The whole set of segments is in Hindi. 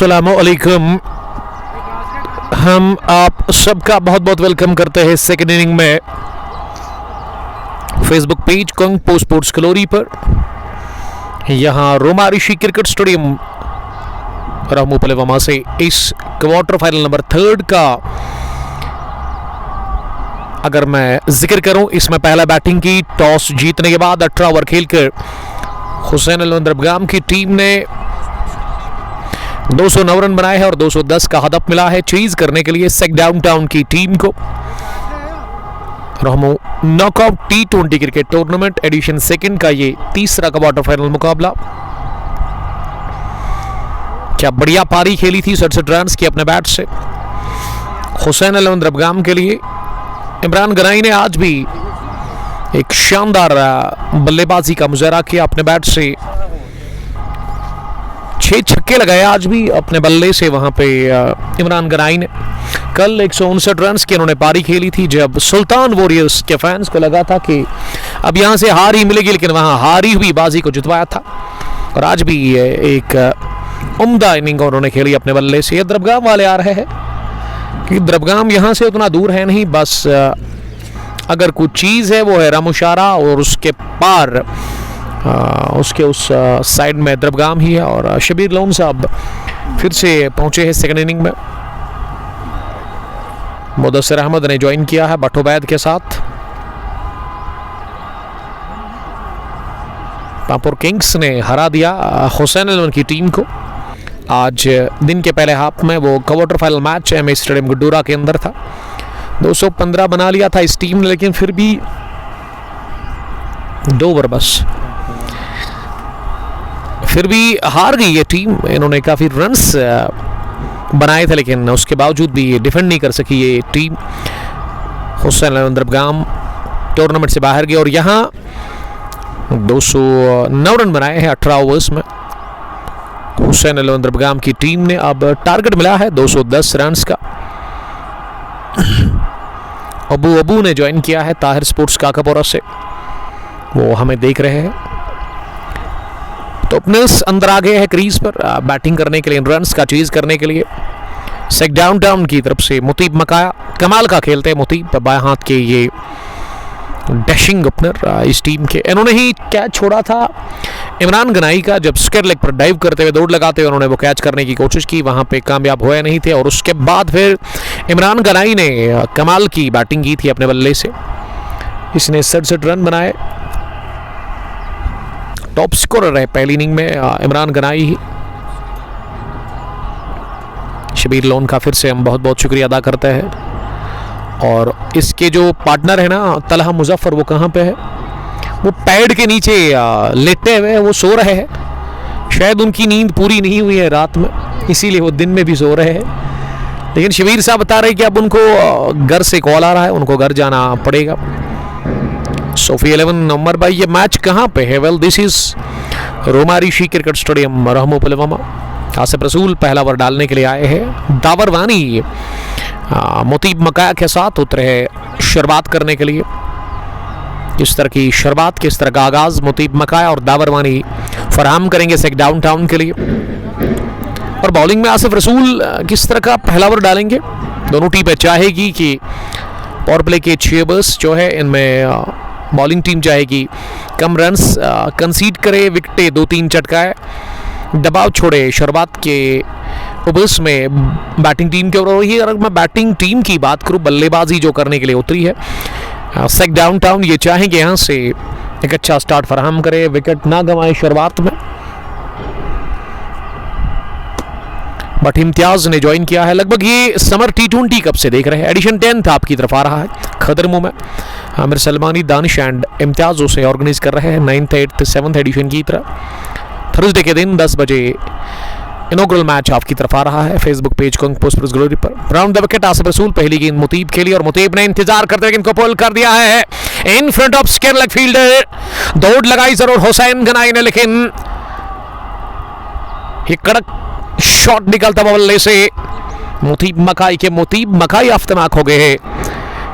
अस्सलामुअलैकुम। हम आप सबका बहुत बहुत वेलकम करते हैं सेकेंड इनिंग में फेसबुक पेज कंगपो स्पोर्ट्स ग्लोरी पर। यहाँ रोमा ऋषि क्रिकेट स्टेडियम रामू पलेवामा से इस क्वार्टर फाइनल नंबर 3 का अगर मैं जिक्र करूं, इसमें पहला बैटिंग की टॉस जीतने के बाद 18 ओवर खेलकर हुसैन अलवंद्रबगाम की टीम ने 209 रन बनाए हैं और 210 का हदफ मिला है चेज करने के लिए सेक डाउनटाउन की टीम को। Rahmoo knockout T20 cricket tournament edition second का ये तीसरा क्वार्टर फाइनल मुकाबला। क्या बढ़िया पारी खेली थी 67 रन की अपने बैट से हुसैन अलवंद्रबगाम के लिए। इमरान गनाई ने आज भी एक शानदार बल्लेबाजी का मुजाहरा किया अपने बैट से। 6 छक्के लगाए आज भी अपने बल्ले से वहां पे इमरान गनाई ने। कल 159 रन की इन्होंने पारी खेली थी जब सुल्तान वॉरियर्स के फैंस को लगा था कि अब यहां से हार ही मिलेगी, लेकिन वहां हारी हुई बाजी को जितवाया था। और आज भी एक उम्दा इनिंग उन्होंने खेली अपने बल्ले से। द्रबगाम वाले आ रहे हैं कि द्रबगाम यहां से उतना दूर है नहीं, बस अगर कुछ चीज़ है वो है रामुशारा और उसके पार उसके उस साइड में द्रबगाम ही है। और शबीर लोन साहब फिर से पहुंचे हैं सेकंड इनिंग में। मुदस्सिर अहमद ने ज्वाइन किया है बटोबैद के साथ। पापुर किंग्स ने हरा दिया हुसैन अलवन की टीम को। आज दिन के पहले हाफ में वो quarter final match MA stadium Guddura के अंदर था। 215 बना लिया था इस टीम ने, लेकिन फिर भी 2 ओवर बस फिर भी हार गई ये टीम। इन्होंने काफ़ी रन्स बनाए थे, लेकिन उसके बावजूद भी डिफेंड नहीं कर सकी ये टीम। हुसैन अलवंद्रबगाम टूर्नामेंट से बाहर गई और यहाँ 209 रन बनाए हैं 18 ओवर्स में हुसैन अलवंद्रबगाम की टीम ने। अब टारगेट मिला है 210 रन का। अबू ने ज्वाइन किया है ताहिर स्पोर्ट्स काकापोरा से, वो हमें देख रहे हैं। तो ओपनर्स अंदर आ गए हैं क्रीज पर बैटिंग करने के लिए, रन्स का चेज करने के लिए। सेक डाउनटाउन की तरफ से मुतीब मकाया कमाल का खेलते हैं। मुतीब बाएं हाथ के ये डैशिंग ओपनर इस टीम के। इन्होंने ही कैच छोड़ा था इमरान गनाई का जब स्क्वायर लेग पर डाइव करते हुए दौड़ लगाते हुए उन्होंने वो कैच करने की कोशिश की, वहां पे कामयाब हुए नहीं थे। और उसके बाद फिर इमरान गनाई ने कमाल की बैटिंग की थी अपने बल्ले से। इसने 67 रन बनाए। टॉप स्कोरर है पहली इनिंग में इमरान गनाई ही। शबीर लोन का फिर से हम बहुत बहुत शुक्रिया अदा करते हैं। और इसके जो पार्टनर है ना तलहा मुजफ्फर, वो कहाँ पे है? वो पैड के नीचे लेटे हुए हैं, वो सो रहे हैं। शायद उनकी नींद पूरी नहीं हुई है रात में, इसीलिए वो दिन में भी सो रहे हैं। लेकिन शबीर साहब बता रहे कि अब उनको घर से कॉल आ रहा है, उनको घर जाना पड़ेगा। सोफी 11 उमर भाई, ये मैच कहाँ पे है? Well this is Roma Rishi cricket stadium Rahmoo Pulwama. Asif Rasool पहला ओवर डालने के लिए आए हैं। दावर वानी मुतीब मकाया के साथ उतरे हैं शुरुआत करने के लिए। किस तरह की शुरुआत, किस तरह का आगाज मुतीब मकाया और दावर वानी फराहम करेंगे सेक डाउनटाउन के लिए। और बॉलिंग में आसिफ रसूल किस तरह का पहला ओवर डालेंगे? दोनों टीमें चाहेगी कि पावर प्ले के 6 ओवर्स जो है इनमें बॉलिंग टीम चाहेगी कम रन्स कंसीड करे, विकेटें 2-3 चटकाए, दबाव छोड़े शुरुआत के ओवर्स में बैटिंग टीम के। और अगर मैं बैटिंग टीम की बात करूं, बल्लेबाजी जो करने के लिए उतरी है सेक डाउनटाउन, ये चाहेंगे यहाँ से एक अच्छा स्टार्ट फराहम करे, विकेट ना गंवाए शुरुआत में। बट इम्तियाज ने ज्वाइन किया है। लगभग ये समर T20 कब से देख रहे हैं। एडिशन 10 आपकी तरफ आ रहा है खदरमू में। आमिर सलमानी, दानिश एंड इम्तियाज उसे ऑर्गेनाइज कर रहे हैं 9th 8th 7th एडिशन की तरह। थर्सडे के दिन 10 बजे इनॉग्रल मैच आपकी तरफ आ रहा है फेसबुक पेज कंगपो स्पोर्ट्स ग्लोरी पर। राउंड द विकेट आसिफ रसूल, पहली गेंद मुतीब खेली और मुतीब ने इंतजार करते हुए इनको पुल कर दिया है in front of square leg fielder. दौड़ लगाई जरूर हुसैन गनाई ने, लेकिन ये कड़क शॉट निकलता बल्ले से मुतीब मकाई आफ्तनाक हो गए हैं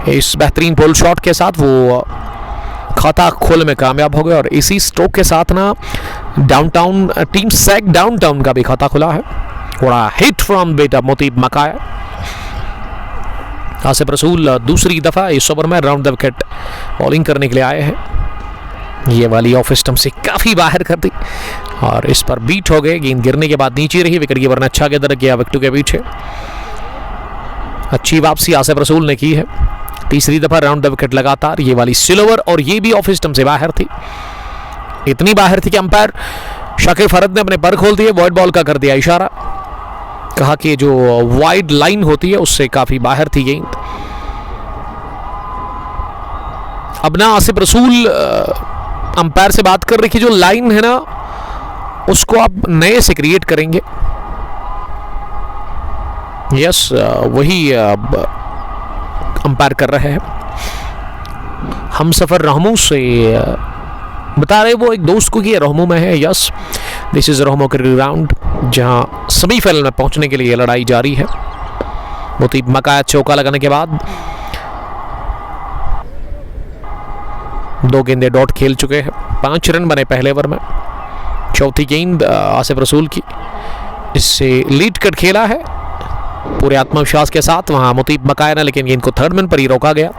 इस बेहतरीन पुल शॉट के साथ। वो खाता खोलने में कामयाब हो गए और इसी स्ट्रोक के साथ ना डाउनटाउन टीम सेक डाउनटाउन का भी खाता खुला है। बड़ा हिट फ्रॉम बेटा मोतीब मकाया। आसिफ रसूल दूसरी दफा इस ओवर में राउंड द विकेट बॉलिंग करने के लिए आए हैं। ये वाली ऑफ स्टंप से काफी बाहर कर दी और इस पर बीट हो गए। गेंद गिरने के बाद नीचे रही, विकेट कीपर ने अच्छा गेंद किया विकेट के पीछे। अच्छी वापसी आसिफ रसूल ने की है, तीसरी दफा राउंड द विकेट लगातार। ये वाली सिल्वर और ये भी ऑफ स्टंप से बाहर थी, इतनी बाहर थी कि अंपायर शाकिर फरद ने अपने पर खोल दिए, वाइड बॉल का कर दिया इशारा। कहा कि जो वाइड लाइन होती है उससे काफी बाहर थी गेंद। अब ना आसिफ रसूल अंपायर से बात कर रही कि जो लाइन है ना उसको आप नए से क्रिएट करेंगे। यस, वही अंपायर कर रहे हैं। हम सफर रहमू से बता रहे वो एक दोस्त को कि रहमू में है। Yes, this is Rahmoo cricket ground जहां सेमीफाइनल में पहुंचने के लिए लड़ाई जारी है। मोतीब मकाया चौका लगाने के बाद 2 गेंदे डॉट खेल चुके हैं, 5 रन बने पहले ओवर में। चौथी गेंद आसिफ रसूल की, इससे लीड कट खेला है पूरे आत्मविश्वास के साथ वहां मोतीब मकाया ने, लेकिन गेंद को थर्ड मैन पर ही रोका गया।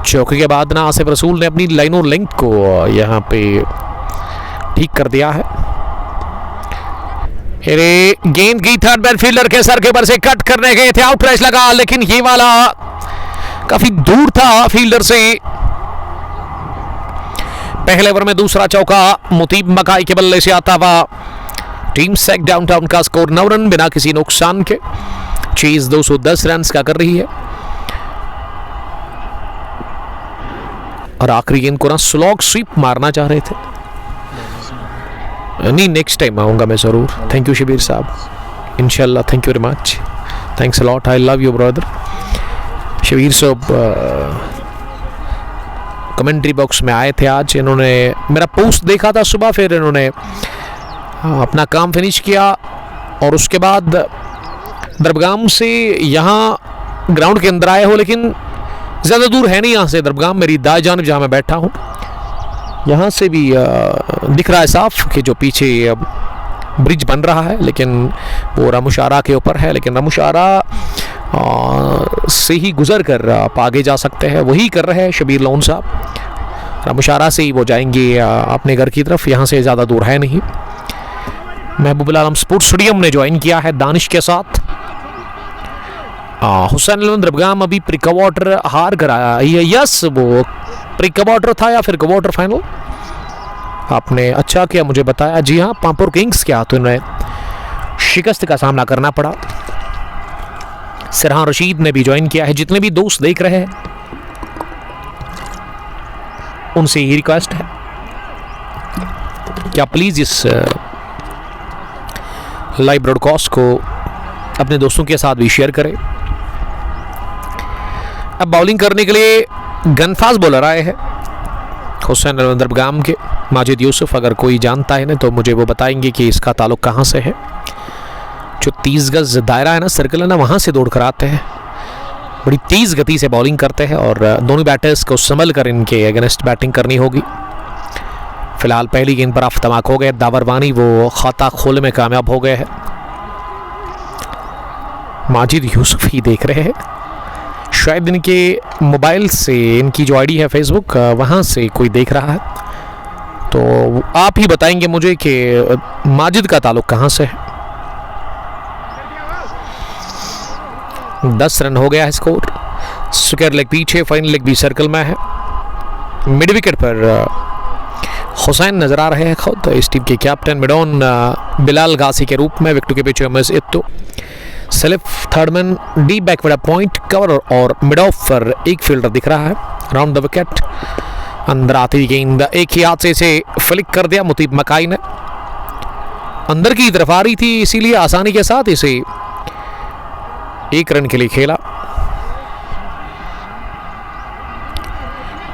चौके के बाद ना आसिफ रसूल ने अपनी लाइन और लेंथ को यहां पे ठीक कर दिया है। गेंद की थर्ड मैन फील्डर के सर के ऊपर से कट करने गए थे, आउट रश लगा, लेकिन ये वाला काफी दूर था फील्डर से। पहले ओवर में दूसरा चौका मोतीब मकाई के बल्ले से आता हुआ। टीम सेक डाउनटाउन का स्कोर 9 रन बिना किसी नुकसान के। चेज 210 रन का कर रही है और आखिरी गेंद को ना स्लॉग स्वीप मारना चाह रहे थे। नहीं, नेक्स्ट टाइम आऊंगा मैं जरूर। थैंक यू शबीर साहब, इंशाल्लाह। Thank you very much, thanks a lot, I love you brother. Shabir Sahab commentary box में आए थे आज, इन्होंने मेरा पोस्ट देखा था सुबह, फिर इन्होंने अपना काम फिनिश किया और उसके बाद दरबगाम से यहाँ ग्राउंड के अंदर आए हो, लेकिन ज़्यादा दूर है नहीं यहाँ से दरबगाम, मेरी दाएं जानिब जहाँ मैं बैठा हूँ यहाँ से भी दिख रहा है साफ कि जो पीछे ब्रिज बन रहा है, लेकिन वो रामूशारा के ऊपर है, लेकिन रामूशारा से ही गुजर कर आप आगे जा सकते हैं, वही कर रहे हैं शबीर लोन साहब। रामूशारा से ही वो जाएंगे अपने घर की तरफ, यहाँ से ज़्यादा दूर है नहीं। महबूब आलम स्पोर्ट्स स्टेडियम ने ज्वाइन किया है दानिश के साथ। हुसैन दरबगाम अभी प्री क्वार्टर हार कर आया। यस, वो प्री क्वार्टर था या फिर क्वार्टर फाइनल, आपने अच्छा किया मुझे बताया। जी हाँ, पांपोर किंग्स के हाथों में शिकस्त का सामना करना पड़ा। सरहान रशीद ने भी ज्वाइन किया है। जितने भी दोस्त देख रहे हैं उनसे ही रिक्वेस्ट है क्या प्लीज इस लाइव ब्रॉडकास्ट को अपने दोस्तों के साथ भी शेयर करें। अब बॉलिंग करने के लिए गनफाज बॉलर आए हैं हुसैन दरबगाम के माजिद यूसुफ। अगर कोई जानता है ना तो मुझे वो बताएंगे कि इसका ताल्लुक कहाँ से है। जो 30 गज दायरा है ना, सर्कल है ना, वहाँ से दौड़ कर आते हैं, बड़ी तेज़ गति से बॉलिंग करते हैं और दोनों बैटर्स को संभल कर इनके अगेंस्ट बैटिंग करनी होगी। फिलहाल पहली गेंद पर अफ्तमाक हो गए, दावर वानी वो खाता खोलने में कामयाब हो गए हैं। माजिद यूसुफ ही देख रहे हैं, शायद इनके मोबाइल से, इनकी जो आईडी है फेसबुक, वहाँ से कोई देख रहा है, तो आप ही बताएंगे मुझे कि माजिद का ताल्लुक कहाँ से है। 10 रन हो गया है स्कोर। स्क्वायर लेग पीछे, फाइनल लेग भी सर्कल में है। मिड विकेट पर हुसैन नजर आ रहे हैं खुद, इस टीम के कैप्टन मिडॉन बिलाल गासी के रूप में। विकेट के पीछे Umesh Itoo, self third man, deep backward point cover और मिड ऑफ पर एक फील्डर दिख रहा है। राउंड द विकेट, अंदर आती गेंद एक ही हाथ से इसे फ्लिक कर दिया मोतीब मकाई ने। अंदर की तरफ आ रही थी, इसीलिए आसानी के साथ इसे 1 रन के लिए खेला।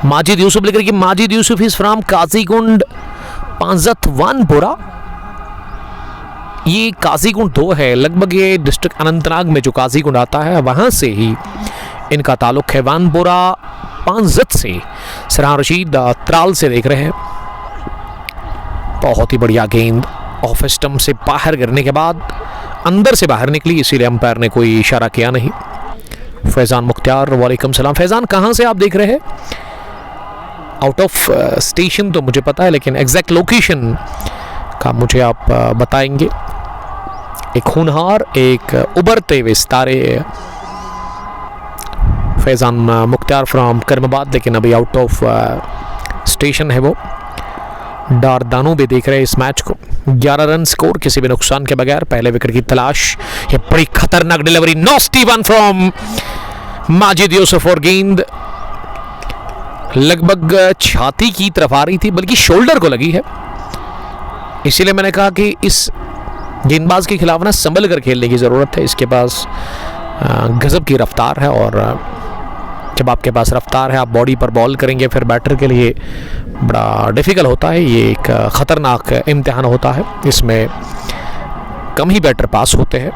माजिद यूसुफ लेकर कि माजिद यूसुफ इज फ्रॉम काजीकुंड पांजत वानपोरा। ये काजीकुंड 2 है, लगभग ये डिस्ट्रिक्ट अनंतनाग में जो काजीकुंड आता है वहां से ही इनका ताल्लुक है। वानपोरा पांजत से सरहान रशीद त्राल से देख रहे हैं। बहुत ही बढ़िया गेंद ऑफ स्टंप से बाहर गिरने के बाद अंदर से बाहर निकली, इसीलिए अंपायर ने कोई इशारा किया नहीं। फैज़ान मुख्तार, वालेकुम सलाम। फैज़ान कहाँ से आप देख रहे हैं? आउट ऑफ स्टेशन तो मुझे पता है, लेकिन एग्जैक्ट लोकेशन का मुझे आप बताएंगे। एक होनहार, एक उभरते हुए सितारे फैज़ान मुख्तार फ्रॉम करमाबाद, लेकिन अभी आउट ऑफ स्टेशन है वो। डारदानू भी देख रहे हैं इस मैच को। 11 रन स्कोर किसी भी नुकसान के बगैर, पहले विकेट की तलाश। ये बड़ी खतरनाक delivery, nasty one from Majid Yusuf और गेंद लगभग छाती की तरफ आ रही थी, बल्कि शोल्डर को लगी है। इसीलिए मैंने कहा कि इस गेंदबाज के खिलाफ ना संभल कर खेलने की ज़रूरत है। इसके पास गजब की रफ्तार है, और जब आपके पास रफ्तार है, आप बॉडी पर बॉल करेंगे, फिर बैटर के लिए बड़ा डिफ़िकल्ट होता है। ये एक ख़तरनाक इम्तिहान होता है, इसमें कम ही बैटर पास होते हैं।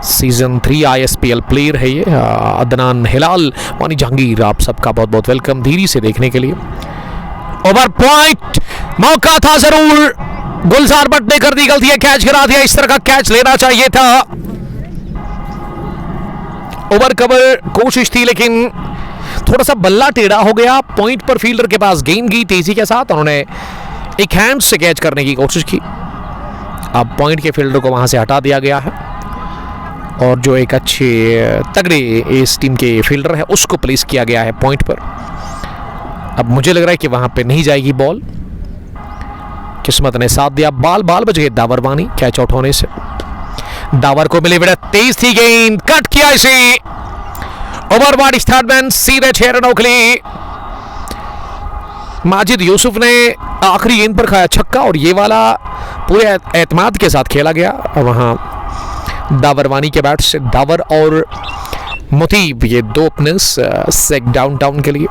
सीज़न 3 ISPL प्लेयर है ये अदनान हिलाल। वानी जहांगीर, आप सबका बहुत बहुत वेलकम धीरे से देखने के लिए। ओवर पॉइंट, मौका था ज़रूर, गुलजार भट्ट ने कर दी गलती है, कैच गिरा दिया। इस तरह का कैच लेना चाहिए था। ओवर कवर कोशिश थी, लेकिन थोड़ा सा बल्ला टेढ़ा हो गया। पॉइंट पर फील्डर के पास गेंद गई तेजी के साथ, उन्होंने एक हैंड से कैच करने की कोशिश की। अब पॉइंट के फील्डर को वहां से हटा दिया गया है, और जो एक अच्छे तगड़े इस टीम के फील्डर है उसको प्लेस किया गया है पॉइंट पर। अब मुझे लग रहा है कि वहां पे नहीं जाएगी बॉल, किस्मत ने साथ दिया। बाल बच गए दावर वानी कैच आउट होने से। दावर को मिली बड़ा तेज थी गेंद, कट किया इसे। ओवर वाइड स्टार्टमैन, सीधे 6 रनों के लिए माजिद यूसुफ ने आखिरी गेंद पर खाया छक्का, और ये वाला पूरे एतमाद के साथ खेला गया। वहां दावर वानी के बैट से दावर और मुतीब, ये 2 ओपनर्स सेक डाउन के लिए।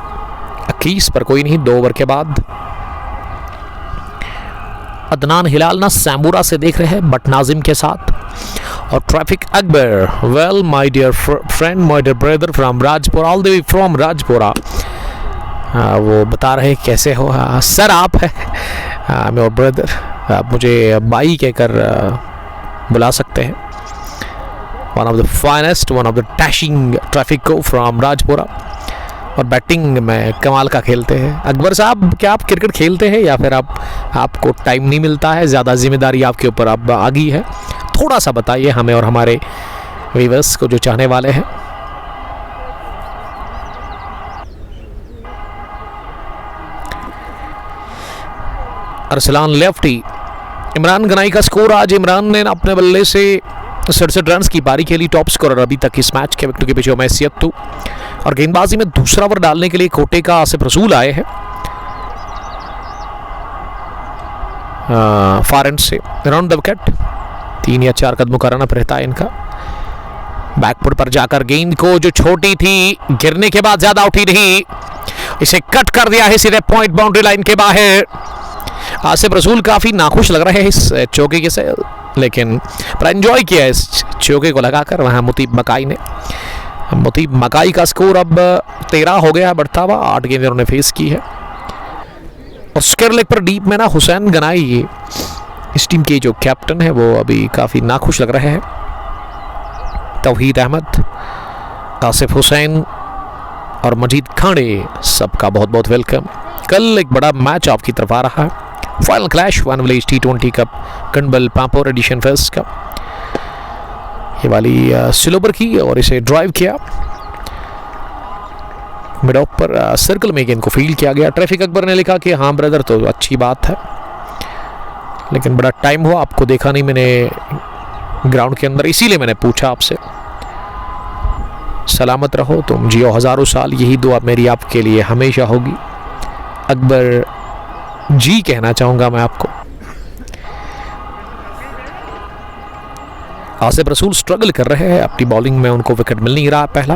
क्रीज पर कोई नहीं। 2 ओवर के बाद अदनान हिलाल ना सैमूरा से देख रहे हैं, बट नाजिम के साथ। और traffic Akbar, well my dear friend, my dear brother from Rajpura, all the way from Rajpura. वो बता रहे कैसे हो। सर आप है मेरे ब्रदर, आप मुझे बाई कहकर बुला सकते हैं। One of the finest, one of the dashing traffic को फ्रॉम राजपुरा, और बैटिंग में कमाल का खेलते हैं। अकबर साहब, क्या आप क्रिकेट खेलते हैं या फिर आपको टाइम नहीं मिलता है? ज़्यादा जिम्मेदारी आपके ऊपर अब आ गई है? थोड़ा सा बताइए हमें और हमारे व्यूअर्स को जो चाहने वाले हैं। अरसलान लेफ्टी, इमरान गनाई का स्कोर। आज इमरान ने अपने बल्ले से 67 रन की पारी खेली, टॉप स्कोरर अभी तक इस मैच के। विकेट के पीछे उमैस सियत्तू, और गेंदबाजी में दूसरा ओवर डालने के लिए कोटे का आसिफ रसूल आए हैं फार एंड से। राउंड द विकेट, 3 या 4 कदमों का रनअप रहता है इनका। बैकफुट पर जाकर गेंद को जो छोटी थी, गिरने के बाद ज्यादा उठी नहीं, इसे कट कर दिया है सीधे पॉइंट बाउंड्री लाइन के बाहर। आसिफ रसूल काफी नाखुश लग रहे हैं इस चौके के से, लेकिन पर एंजॉय किया इस चौके को लगाकर वहां मुतीब मकाई ने। मुतीब मकाई का स्कोर अब 13 हो गया, बढ़ता हुआ 8 गेंदें उन्होंने फेस की है। और स्क्वायर लेग पर डीप में ना हुसैन गनाई, इस टीम के जो कैप्टन है, वो अभी काफी नाखुश लग रहे हैं। तौहीद अहमद, आसिफ हुसैन और मजीद खाड़े, सबका बहुत बहुत वेलकम। कल एक बड़ा मैच आपकी तरफ आ रहा है, final clash one village T20 cup Kandbal Papore edition first का। ये वाली स्लोबर की और इसे ड्राइव किया, मिड ऑफ पर सर्कल में गेंद को फील्ड किया गया। ट्रैफिक अकबर ने लिखा कि हाँ ब्रदर, तो अच्छी बात है, लेकिन बड़ा टाइम हुआ, आपको देखा नहीं मैंने ग्राउंड के अंदर, इसीलिए मैंने पूछा आपसे। सलामत रहो, तुम जियो हजारों साल, यही दुआ मेरी आपके लिए हमेशा होगी। अकबर जी कहना चाहूंगा मैं आपको। आसिफ रसूल स्ट्रगल कर रहे हैं अपनी बॉलिंग में, उनको विकेट मिल नहीं रहा। पहला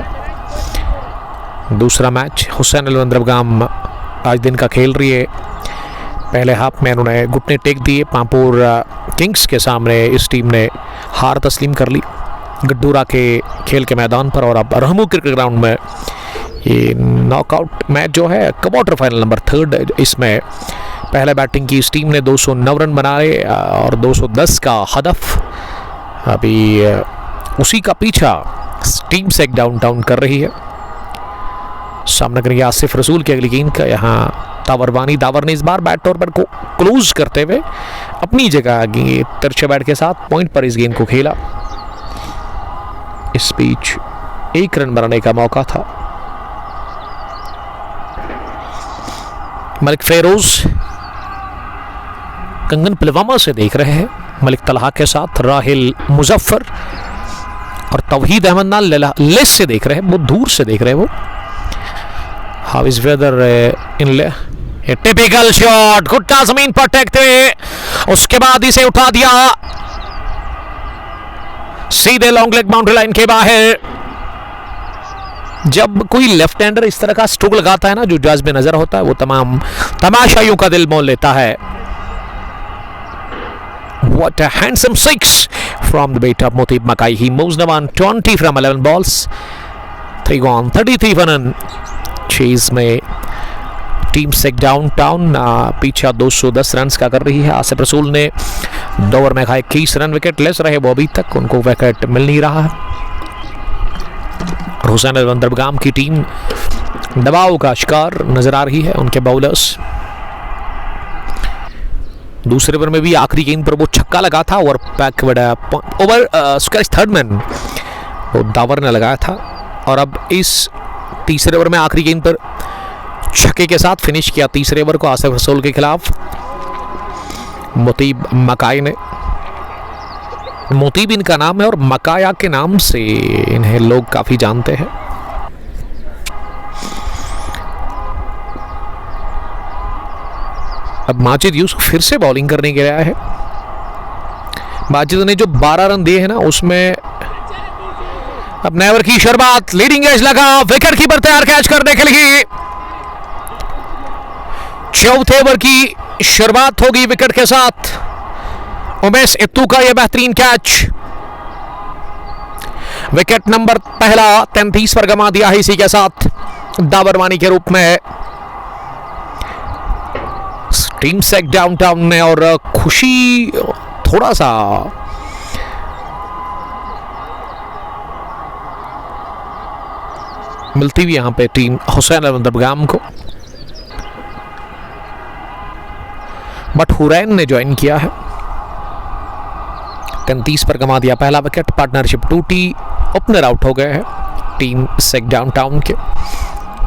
दूसरा मैच हुसैन अलवंद्रबगाम आज दिन का खेल रही है। पहले हाफ में उन्होंने घुटने टेक दिए, पांपोर किंग्स के सामने इस टीम ने हार तस्लीम कर ली गड्डूरा के खेल के मैदान पर। और अब रहमू क्रिकेट ग्राउंड में ये नॉकआउट मैच जो है, क्वार्टर फाइनल नंबर 3, इसमें पहले बैटिंग की इस टीम ने 209 रन बनाए और 210 का हदफ। अभी उसी का पीछा टीम सेक डाउनटाउन कर रही है। सामना करेंगे आसिफ रसूल की अगली गेंद का। यहाँ दावर ने इस बार बैट टॉर पर को क्लोज करते हुए अपनी जगह तिरछे बैट के साथ पॉइंट पर इस गेंद को खेला। इस बीच 1 रन बनाने का मौका था। मलिक फेरोज कंगन पुलवामा से देख रहे हैं, मलिक तलहा के साथ राहिल मुजफ्फर और तौहीद अहमद नाल लेस से देख रहे हैं, बहुत दूर से देख रहे हैं वो। हाउ इज वेदर इन ले, टिपिकल शॉट, घुट्टा जमीन पर टेकते हुए उसके बाद इसे उठा दिया सीधे लॉन्ग लेग बाउंड्री लाइन के बाहर। जब कोई लेफ्ट हैंडर इस तरह का स्ट्रोक लगाता है ना, जो जज में नजर होता है, वो तमाम तमाशाइयों का दिल मोल लेता है। What a handsome six from the bat of Motib Makai. He moves the 120 from 11 balls. 3 gone, 33 run chase में टीम सेक डाउनटाउन पीछा 210 रन का कर रही है। आसिफ रसूल ने 2 ओवर में खाए 21 रन, विकेट लेस रहे वो अभी तक, उनको विकेट मिल नहीं रहा है। हुसैन दरबगाम की टीम दबाव का शिकार नजर आ रही है। उनके बाउलर्स दूसरे ओवर में भी आखिरी गेंद पर वो छक्का लगा था और backward over scratch third man वो दावर ने लगाया था, और अब इस तीसरे ओवर में आखिरी गेंद पर छक्के के साथ फिनिश किया तीसरे ओवर को आसिफ रसूल के खिलाफ मोतीब मकाई ने। मोतीब इनका नाम है और मकाया के नाम से इन्हें लोग काफी जानते हैं। अब माजिद यूसुफ फिर से बॉलिंग करने के लिए आया है। माजिद ने जो 12 रन दिए हैं ना, उसमें अब नए ओवर की शुरुआत, लीडिंग एज लगा, विकेट कीपर तैयार कैच करने के लिए। चौथे ओवर की शुरुआत होगी विकेट के साथ। उमेश इत्तू का यह बेहतरीन कैच, विकेट नंबर पहला 33 पर गंवा दिया है इसी के साथ दाबरवानी के रूप में टीम सेक डाउनटाउन ने। और खुशी थोड़ा सा मिलती हुई यहां पे टीम हुसैन दरबगाम को, बट हुरैन ने ज्वाइन किया है। 33 पर गंवा दिया पहला विकेट, पार्टनरशिप टूटी, ओपनर आउट हो गए हैं टीम सेक डाउनटाउन के।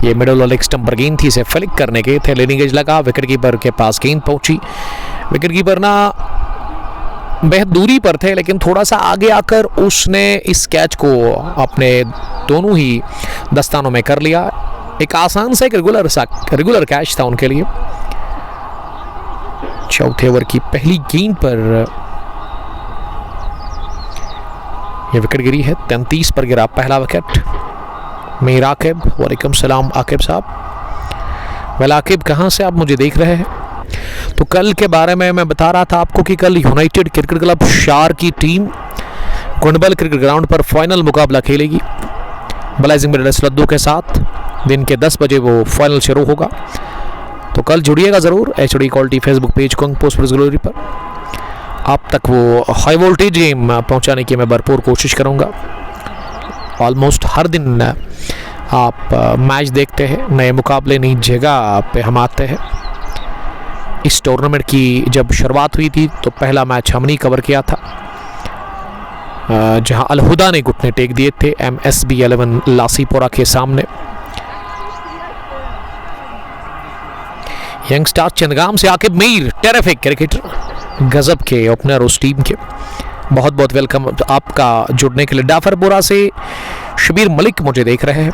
ये मिडल और लेग स्टंप पर गेंद थी, इसे फ्लिक करने के थे, लीडिंग एज लगा, विकेट कीपर के पास गेंद पहुंची। विकेट कीपर ना बेहद दूरी पर थे, लेकिन थोड़ा सा आगे आकर उसने इस कैच को अपने दोनों ही दस्तानों में कर लिया। एक आसान सा एक रेगुलर कैच था उनके लिए। चौथे ओवर की पहली गेंद पर यह विकेट गिरी है, 33 पर गिरा पहला विकेट। मीर आकिब, वालेकुम सलाम आकिब साहब। वेल आकिब, कहाँ से आप मुझे देख रहे हैं? तो कल के बारे में मैं बता रहा था आपको कि कल यूनाइटेड क्रिकेट क्लब शार की टीम गुंडबल क्रिकेट ग्राउंड पर फाइनल मुकाबला खेलेगी ब्लाइजिंग मेडलिस्ट लद्दू के साथ। दिन के 10 बजे वो फाइनल शुरू होगा, तो कल जुड़िएगा ज़रूर HD क्वालिटी फेसबुक पेज को पोस्ट ग्लोरी पर। आप तक वो हाई वोल्टेज गेम पहुंचाने की मैं भरपूर कोशिश करूंगा। ऑलमोस्ट हर दिन आप मैच देखते हैं, नए मुकाबले नई जगह पे हम आते हैं। इस टूर्नामेंट की जब शुरुआत हुई थी तो पहला मैच हमने कवर किया था, जहां अलहुदा ने घुटने टेक दिए थे MSB 11 लासीपुरा के सामने। यंगस्टार चंदगाम से आकिब मीर, टेरिफिक क्रिकेटर, गजब के ओपनर उस टीम के। बहुत बहुत वेलकम आपका जुड़ने के लिए। डाफरपुरा से शबीर मलिक मुझे देख रहे हैं।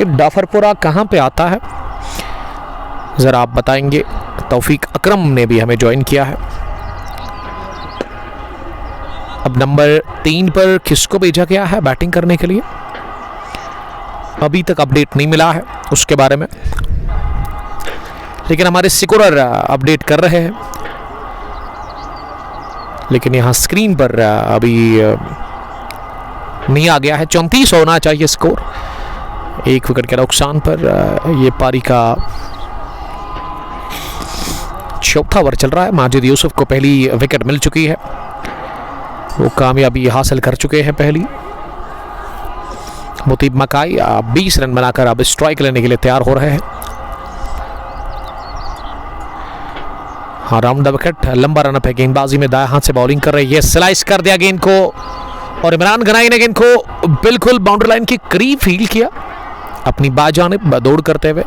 ये डाफरपुरा कहाँ पे आता है ज़रा आप बताएंगे? तौफीक अकरम ने भी हमें ज्वाइन किया है। अब नंबर 3 पर किसको भेजा गया है बैटिंग करने के लिए? अभी तक अपडेट नहीं मिला है उसके बारे में, लेकिन हमारे सिकुरर अपडेट कर रहे हैं। लेकिन यहाँ स्क्रीन पर अभी नहीं आ गया है। 34 होना चाहिए स्कोर, 1 विकेट के नुकसान पर। ये पारी का चौथा ओवर चल रहा है। माजिद यूसुफ को पहली विकेट मिल चुकी है, वो कामयाबी हासिल कर चुके हैं पहली। मुतीब मकाई 20 रन बनाकर अब स्ट्राइक लेने के लिए तैयार हो रहे हैं। हाँ, राउंड द विकेट, लंबा रन अप है। गेंदबाजी में दाएं हाथ से बॉलिंग कर रहे हैं, स्लाइस कर दिया गेंद को और इमरान गनाई ने गेंद को बिल्कुल बाउंड्री लाइन के करीब फील किया अपनी बाजानिब दौड़ करते हुए।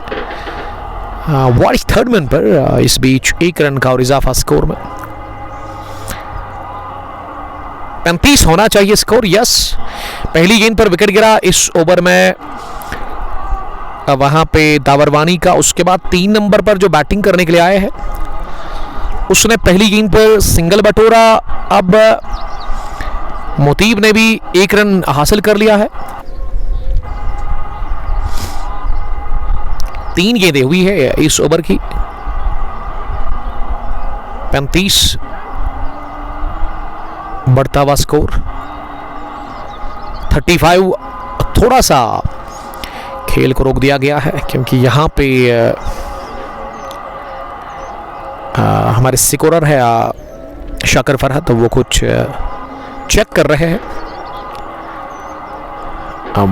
वाइस थर्ड मैन पर इस बीच 1 रन का और इजाफा स्कोर में। 35 होना चाहिए स्कोर। यस, पहली गेंद पर विकेट गिरा इस ओवर में वहां पे दावर वानी का। उसके बाद 3 नंबर पर जो बैटिंग करने के लिए आए हैं उसने पहली गेंद पर सिंगल बटोरा। अब मुतीब ने भी 1 रन हासिल कर लिया है। 3 गेंदें हुई है इस ओवर की। 35 बढ़ता हुआ स्कोर। 35 थोड़ा सा खेल को रोक दिया गया है क्योंकि यहां पे हमारे स्कोरर है शाकिर फरहत, तो वो कुछ चेक कर रहे हैं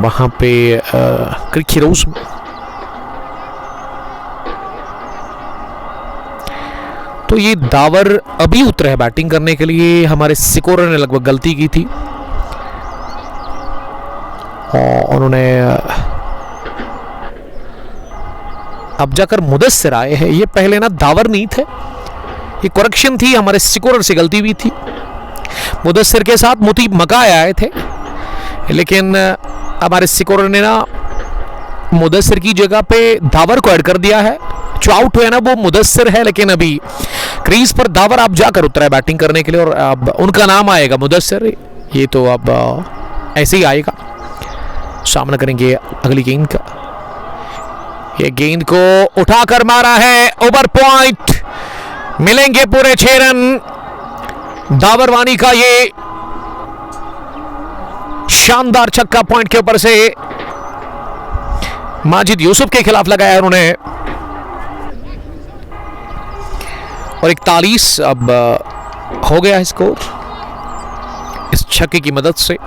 वहां पे क्रिक हीरोज। तो ये दावर अभी उतरे हैं बैटिंग करने के लिए। हमारे स्कोरर ने लगभग गलती की थी और उन्होंने अब जाकर मुदस्सिर आए हैं। ये पहले ना दावर नहीं थे, ये करेक्शन थी, हमारे स्कोरर से गलती हुई थी। मुदस्सिर के साथ मुतीब मकाई आए थे, लेकिन हमारे स्कोरर ने ना मुदस्सिर की जगह पे दावर को ऐड कर दिया है। जो आउट हुए ना वो मुदस्सिर है, लेकिन अभी क्रीज पर दावर आप जाकर उतरा है बैटिंग करने के लिए और अब उनका नाम आएगा मुदस्सिर। ये तो अब ऐसे ही आएगा। सामना करेंगे अगली गेंद का। ये गेंद को उठाकर मारा है, ओवर पॉइंट, मिलेंगे पूरे 6 रन। दावर वानी का ये शानदार छक्का पॉइंट के ऊपर से माजिद यूसुफ के खिलाफ लगाया उन्होंने और 41 अब हो गया है स्कोर इस छक्के की मदद से।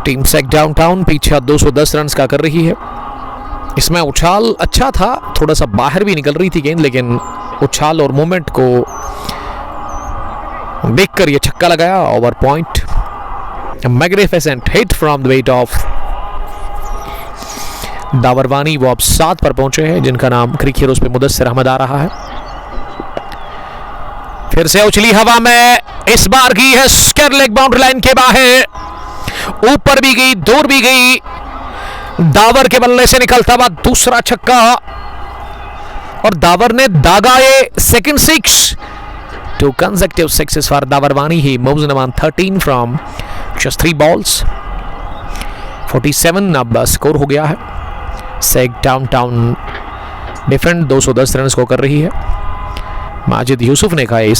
टीम सेक डाउनटाउन पीछे 210 रन का कर रही है। इसमें उछाल अच्छा था, थोड़ा सा बाहर भी निकल रही थी गेंद, लेकिन उछाल और मूवमेंट को देखकर यह छक्का लगाया। Over point, magnificent hit from the weight of the power वानी। वो अब 7 पर पहुंचे हैं, जिनका नाम क्रिक हीरोज पे मुदस्सिर अहमद आ रहा है। फिर से उछली हवा में, इस बार की है स्क्वायर लेग बाउंड्री लाइन के बाहर, ऊपर भी गई, दूर भी गई। दावर के बल्ले से निकलता हुआ दूसरा छक्का और दावर ने दागा ये second 6। 2 consecutive sixes for the power वानी। He moves in on 13 from just 3 balls. 47 अब स्कोर हो गया है। सेक डाउनटाउन डिफेंड 210 रन को कर रही है। माजिद यूसुफ ने खाए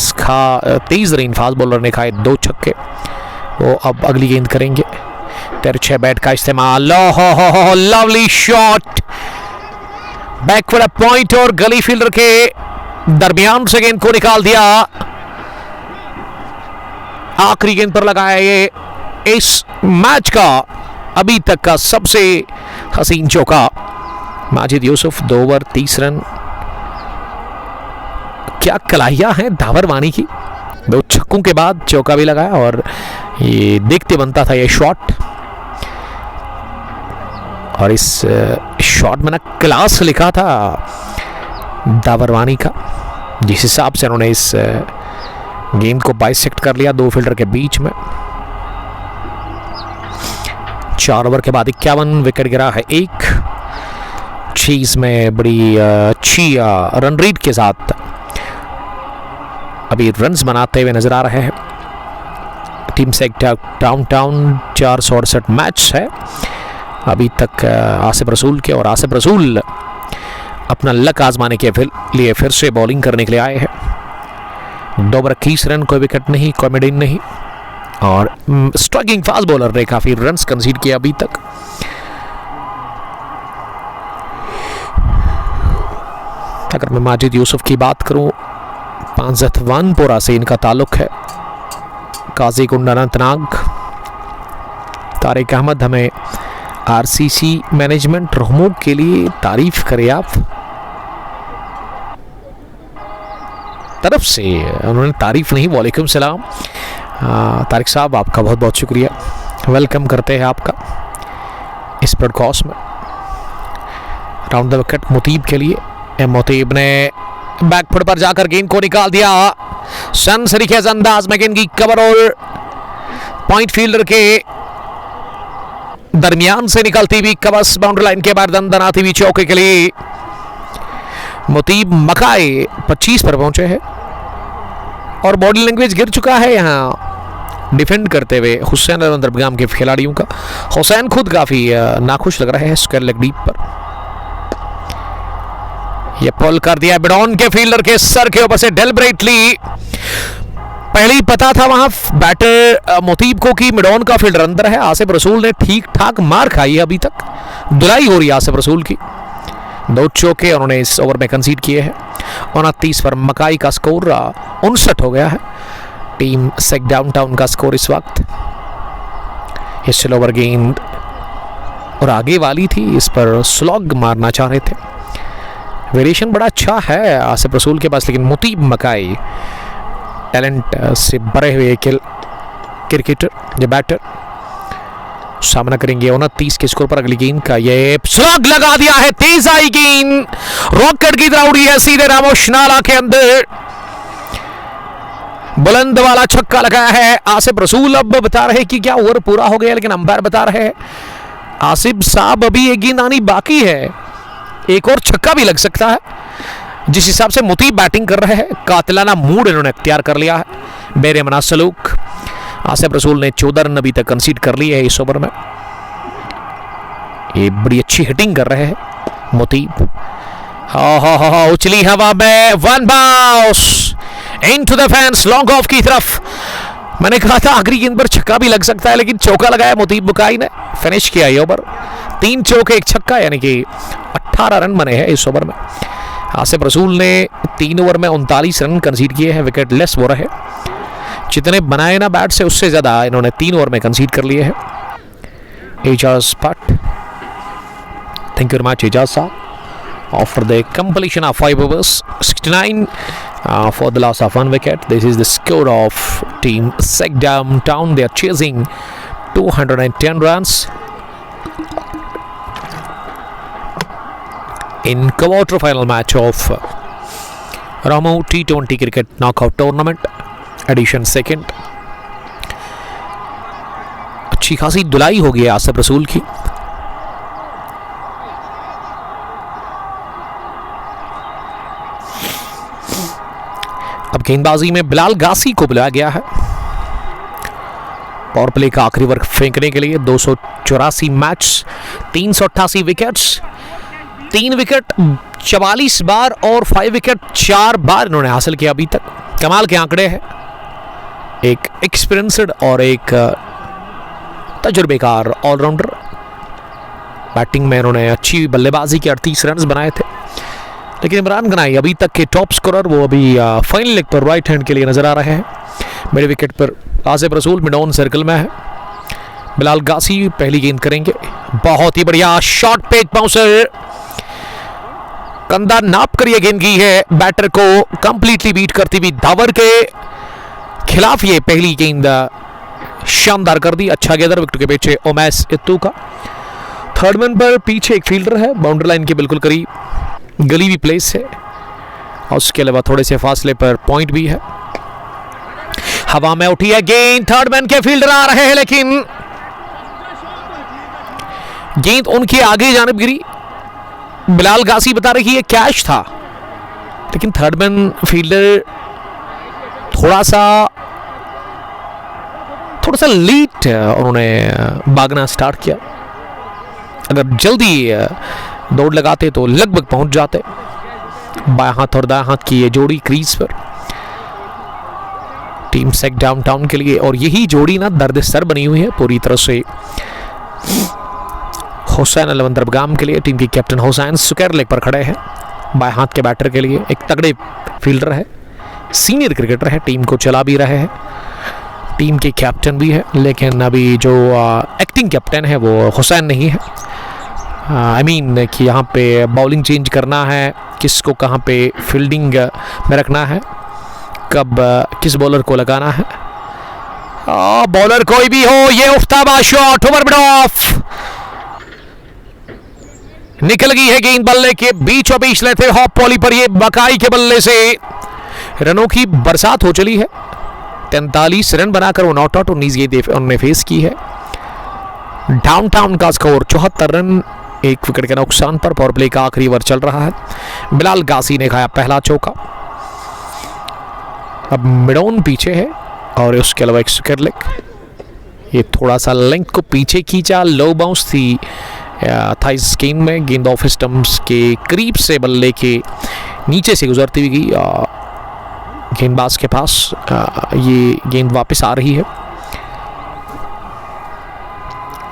तेज रन फास्ट बॉलर ने खाए 2 छक्के। वो अब अगली गेंद करेंगे। तिरछे बैट का इस्तेमाल, लवली शॉट, बैकवर्ड पॉइंट और गली फील्डर के दरमियान से गेंद को निकाल दिया। आखिरी गेंद पर लगाया ये इस मैच का अभी तक का सबसे हसीन चौका। Majid Yusuf 2 over 30 run. क्या कलाइयां हैं दावर वानी की, 2 छक्कों के बाद चौका भी लगाया और ये देखते बनता था ये शॉट। और इस शॉट में ना क्लास लिखा था दावर वानी का, जिस हिसाब से उन्होंने इस गेंद को बाइसेक्ट कर लिया 2 फील्डर के बीच में। 4 ओवर के बाद 51 विकेट गिरा है। एक चीज में बड़ी अच्छी रन रीड के साथ अभी रन्स बनाते हुए नजर आ रहे हैं। टीम सेक डाउनटाउन 468 मैच है अभी तक आसिफ रसूल के, और आसिफ रसूल अपना लक आजमाने के लिए फिर से बॉलिंग करने के लिए आए हैं। 2 ओवर 21 रन, कोई विकेट नहीं, कोई मिडिन नहीं, और स्ट्राइकिंग फास्ट बॉलर ने काफी रन्स कंसीड किए अभी तक। अगर मैं माजिद यूसुफ की बात करूं, पांजतवानपुरा से इनका ताल्लुक है, काजीकुंड अनंतनाग। तारिक अहमद हमें आरसीसी मैनेजमेंट रहमूक के लिए तारीफ करे आप तरफ से, उन्होंने तारीफ नहीं, वालेकुम सलाम। तारिक साहब आपका बहुत बहुत शुक्रिया, वेलकम करते हैं आपका इस ब्रॉडकास्ट में। राउंड द विकेट मुतीब के लिए, मुतीब ने बैकफुट पर जाकर गेंद को निकाल दिया, सन सरीखेज अंदाज में गेंद की कवर और पॉइंट फील्डर के दरमियान से निकलती हुई कबस बाउंड्री लाइन के बाद दनाती हुई चौके के लिए मुतीब मकाई 25 पर पहुंचे हैं और बॉडी लैंग्वेज गिर चुका है यहां डिफेंड करते हुए हुसैन अलवंदरगाम के खिलाड़ियों का। हुसैन खुद काफी नाखुश लग रहे हैं स्क्वायर लेग डीप पर। यह पुल कर दिया बिडॉन के फील्डर के सर के ऊपर से डेलिबरेटली। पहले ही पता था वहां बैटर मुतीब को कि मिडॉन का फील्डर अंदर है। आसिफ रसूल ने ठीक ठाक मार खाई है, अभी तक धुलाई हो रही है आसिफ रसूल की। 2 चौके उन्होंने इस ओवर में कंसीड किए हैं। 29 पर मकाई का स्कोर 59 हो गया है। टीम सेक डाउनटाउन का स्कोर इस वक्त। ये स्लो ओवर गेंद और आगे वाली थी, इस पर स्लॉग मारना चाह रहे थे। वेरिएशन बड़ा अच्छा है आसिफ रसूल के पास, लेकिन मुतीब मकाई टैलेंट से भरे हुए क्रिकेटर या बैटर सामना करेंगे 29 के स्कोर पर अगली गेंद का। ये स्लॉग लगा दिया है, तेज आई गेंद, रॉकेट की तरह उड़ी है सीधे रामोश नाला के अंदर। बुलंद वाला छक्का लगाया है आसिफ रसूल। अब बता रहे कि क्या ओवर पूरा हो गया, लेकिन अंपायर बता रहे हैं आसिफ साहब अभी एक गेंद आनी बाकी है, एक और छक्का भी लग सकता है। जिस हिसाब से मुतीब बैटिंग कर रहे हैं, कातिलाना मूड इन्होंने अख्तियार कर लिया है। बेरहमना सलूक। आसिफ रसूल ने 14 रन अभी तक कंसीड कर लिए है इस ओवर में। ये बड़ी अच्छी हिटिंग कर रहे हैं मुतीब। उछली हवा में, one bounce into the fence, long off की तरफ। मैंने कहा था आखिरी गेंद पर छक्का भी लग सकता है, लेकिन चौका लगाया मुतीब बुकाई ने, फिनिश किया ये ओवर। 3 चौके 1 छक्का, यानी कि 18 रन बने हैं इस ओवर में। आसिफ रसूल ने 3 ओवर में 39 रन कंसीड किए हैं, विकेट लेस वो रहे। जितने बनाए ना बैट से, उससे ज्यादा इन्होंने 3 ओवर में कंसीड कर लिए हैं। Ejaz Bhat, thank you very much Ejaz Sahab, after the completion of 5 overs, 69 for the loss of 1 wicket. This is the score of team Sek Downtown. They are chasing 210 runs in quarter final match of Ramu T20 cricket knockout tournament edition 2nd. अच्छी खासी धुलाई हो गई आसिफ रसूल की। अब गेंदबाजी में बिलाल गासी को बुलाया गया है पावर प्ले का आखिरी ओवर फेंकने के लिए। 284 मैच, 388 विकेट्स, 3 विकेट 44 बार और 5 विकेट 4 बार इन्होंने हासिल किया अभी तक। कमाल के आंकड़े हैं। एक एक्सपीरियंस्ड और एक तजुर्बेकार ऑलराउंडर। बैटिंग में इन्होंने अच्छी बल्लेबाजी की, 38 रन बनाए थे। लेकिन इमरान गनाई अभी तक के टॉप स्कोरर, वो अभी फाइनल लेग पर राइट हैंड के लिए नजर आ रहे हैं। मेरे विकेट पर आसिफ रसूल मिडॉन सर्कल में है। बिलाल गासी पहली गेंद करेंगे। बहुत ही बढ़िया शॉर्ट पेज बाउंसर, कंधा नाप कर यह गेंद की है, बैटर को कंप्लीटली बीट करती हुई धावर के खिलाफ ये पहली गेंद शानदार कर दी। अच्छा गेंदर विकेट के पीछे उमैस इत्तू का। थर्ड मैन पर पीछे एक फील्डर है, बाउंड्री लाइन के बिल्कुल करीब, गली भी प्लेस है और उसके अलावा थोड़े से फासले पर पॉइंट भी है। हवा में उठी है गेंद, थर्ड मैन के फील्डर आ रहे हैं, लेकिन गेंद उनके आगे जानिब गिरी। बिलाल गासी बता रहे कि ये कैच था, लेकिन थर्ड मैन फील्डर थोड़ा सा लेट उन्होंने भागना स्टार्ट किया। अगर जल्दी दौड़ लगाते तो लगभग पहुंच जाते। बाएं हाथ और दाएं हाथ की ये जोड़ी क्रीज पर टीम सेक डाउनटाउन के लिए, और यही जोड़ी ना दर्द सर बनी हुई है पूरी तरह से हुसैन अलवंदरगाम के लिए। टीम के कैप्टन हुसैन स्क्वायर लेग पर खड़े हैं। बाएं हाथ के बैटर के लिए। एक तगड़े फील्डर है, सीनियर क्रिकेटर है, टीम को चला भी रहे हैं, टीम के कैप्टन भी है। लेकिन अभी जो एक्टिंग कैप्टन है वो हुसैन नहीं है। आई मीन कि यहाँ पे बॉलिंग चेंज करना है, किसको कहाँ पे फील्डिंग में रखना है, कब किस बॉलर को लगाना है। बॉलर कोई भी हो, ये उफ्ताबा शॉट ओवर मिड ऑफ, निकल गई है गेंद बल्ले के बीचों बीच लेते हॉप पॉली पर। ये मकाई के बल्ले से रनों की बरसात हो चली है। 43 रन बनाकर वो नॉट आउट 19 गेंद उन्होंने फेस की है। डाउनटाउन का स्कोर 74 रन, 1 विकेट के नुकसान पर। पावर प्ले का आखिरी ओवर चल रहा है। बिलाल गासी ने खाया पहला चौका। अब मिडोन पीछे है और उसके अलावा एक स्क्वायर लेग, ये थोड़ा सा लेंथ को पीछे खींचा, लो बाउंस थी था इस गेंद में। गेंद ऑफ स्टंप्स के करीब से बल्ले के नीचे से गुजरती हुई गई गेंदबाज के पास। ये गेंद वापस आ रही है।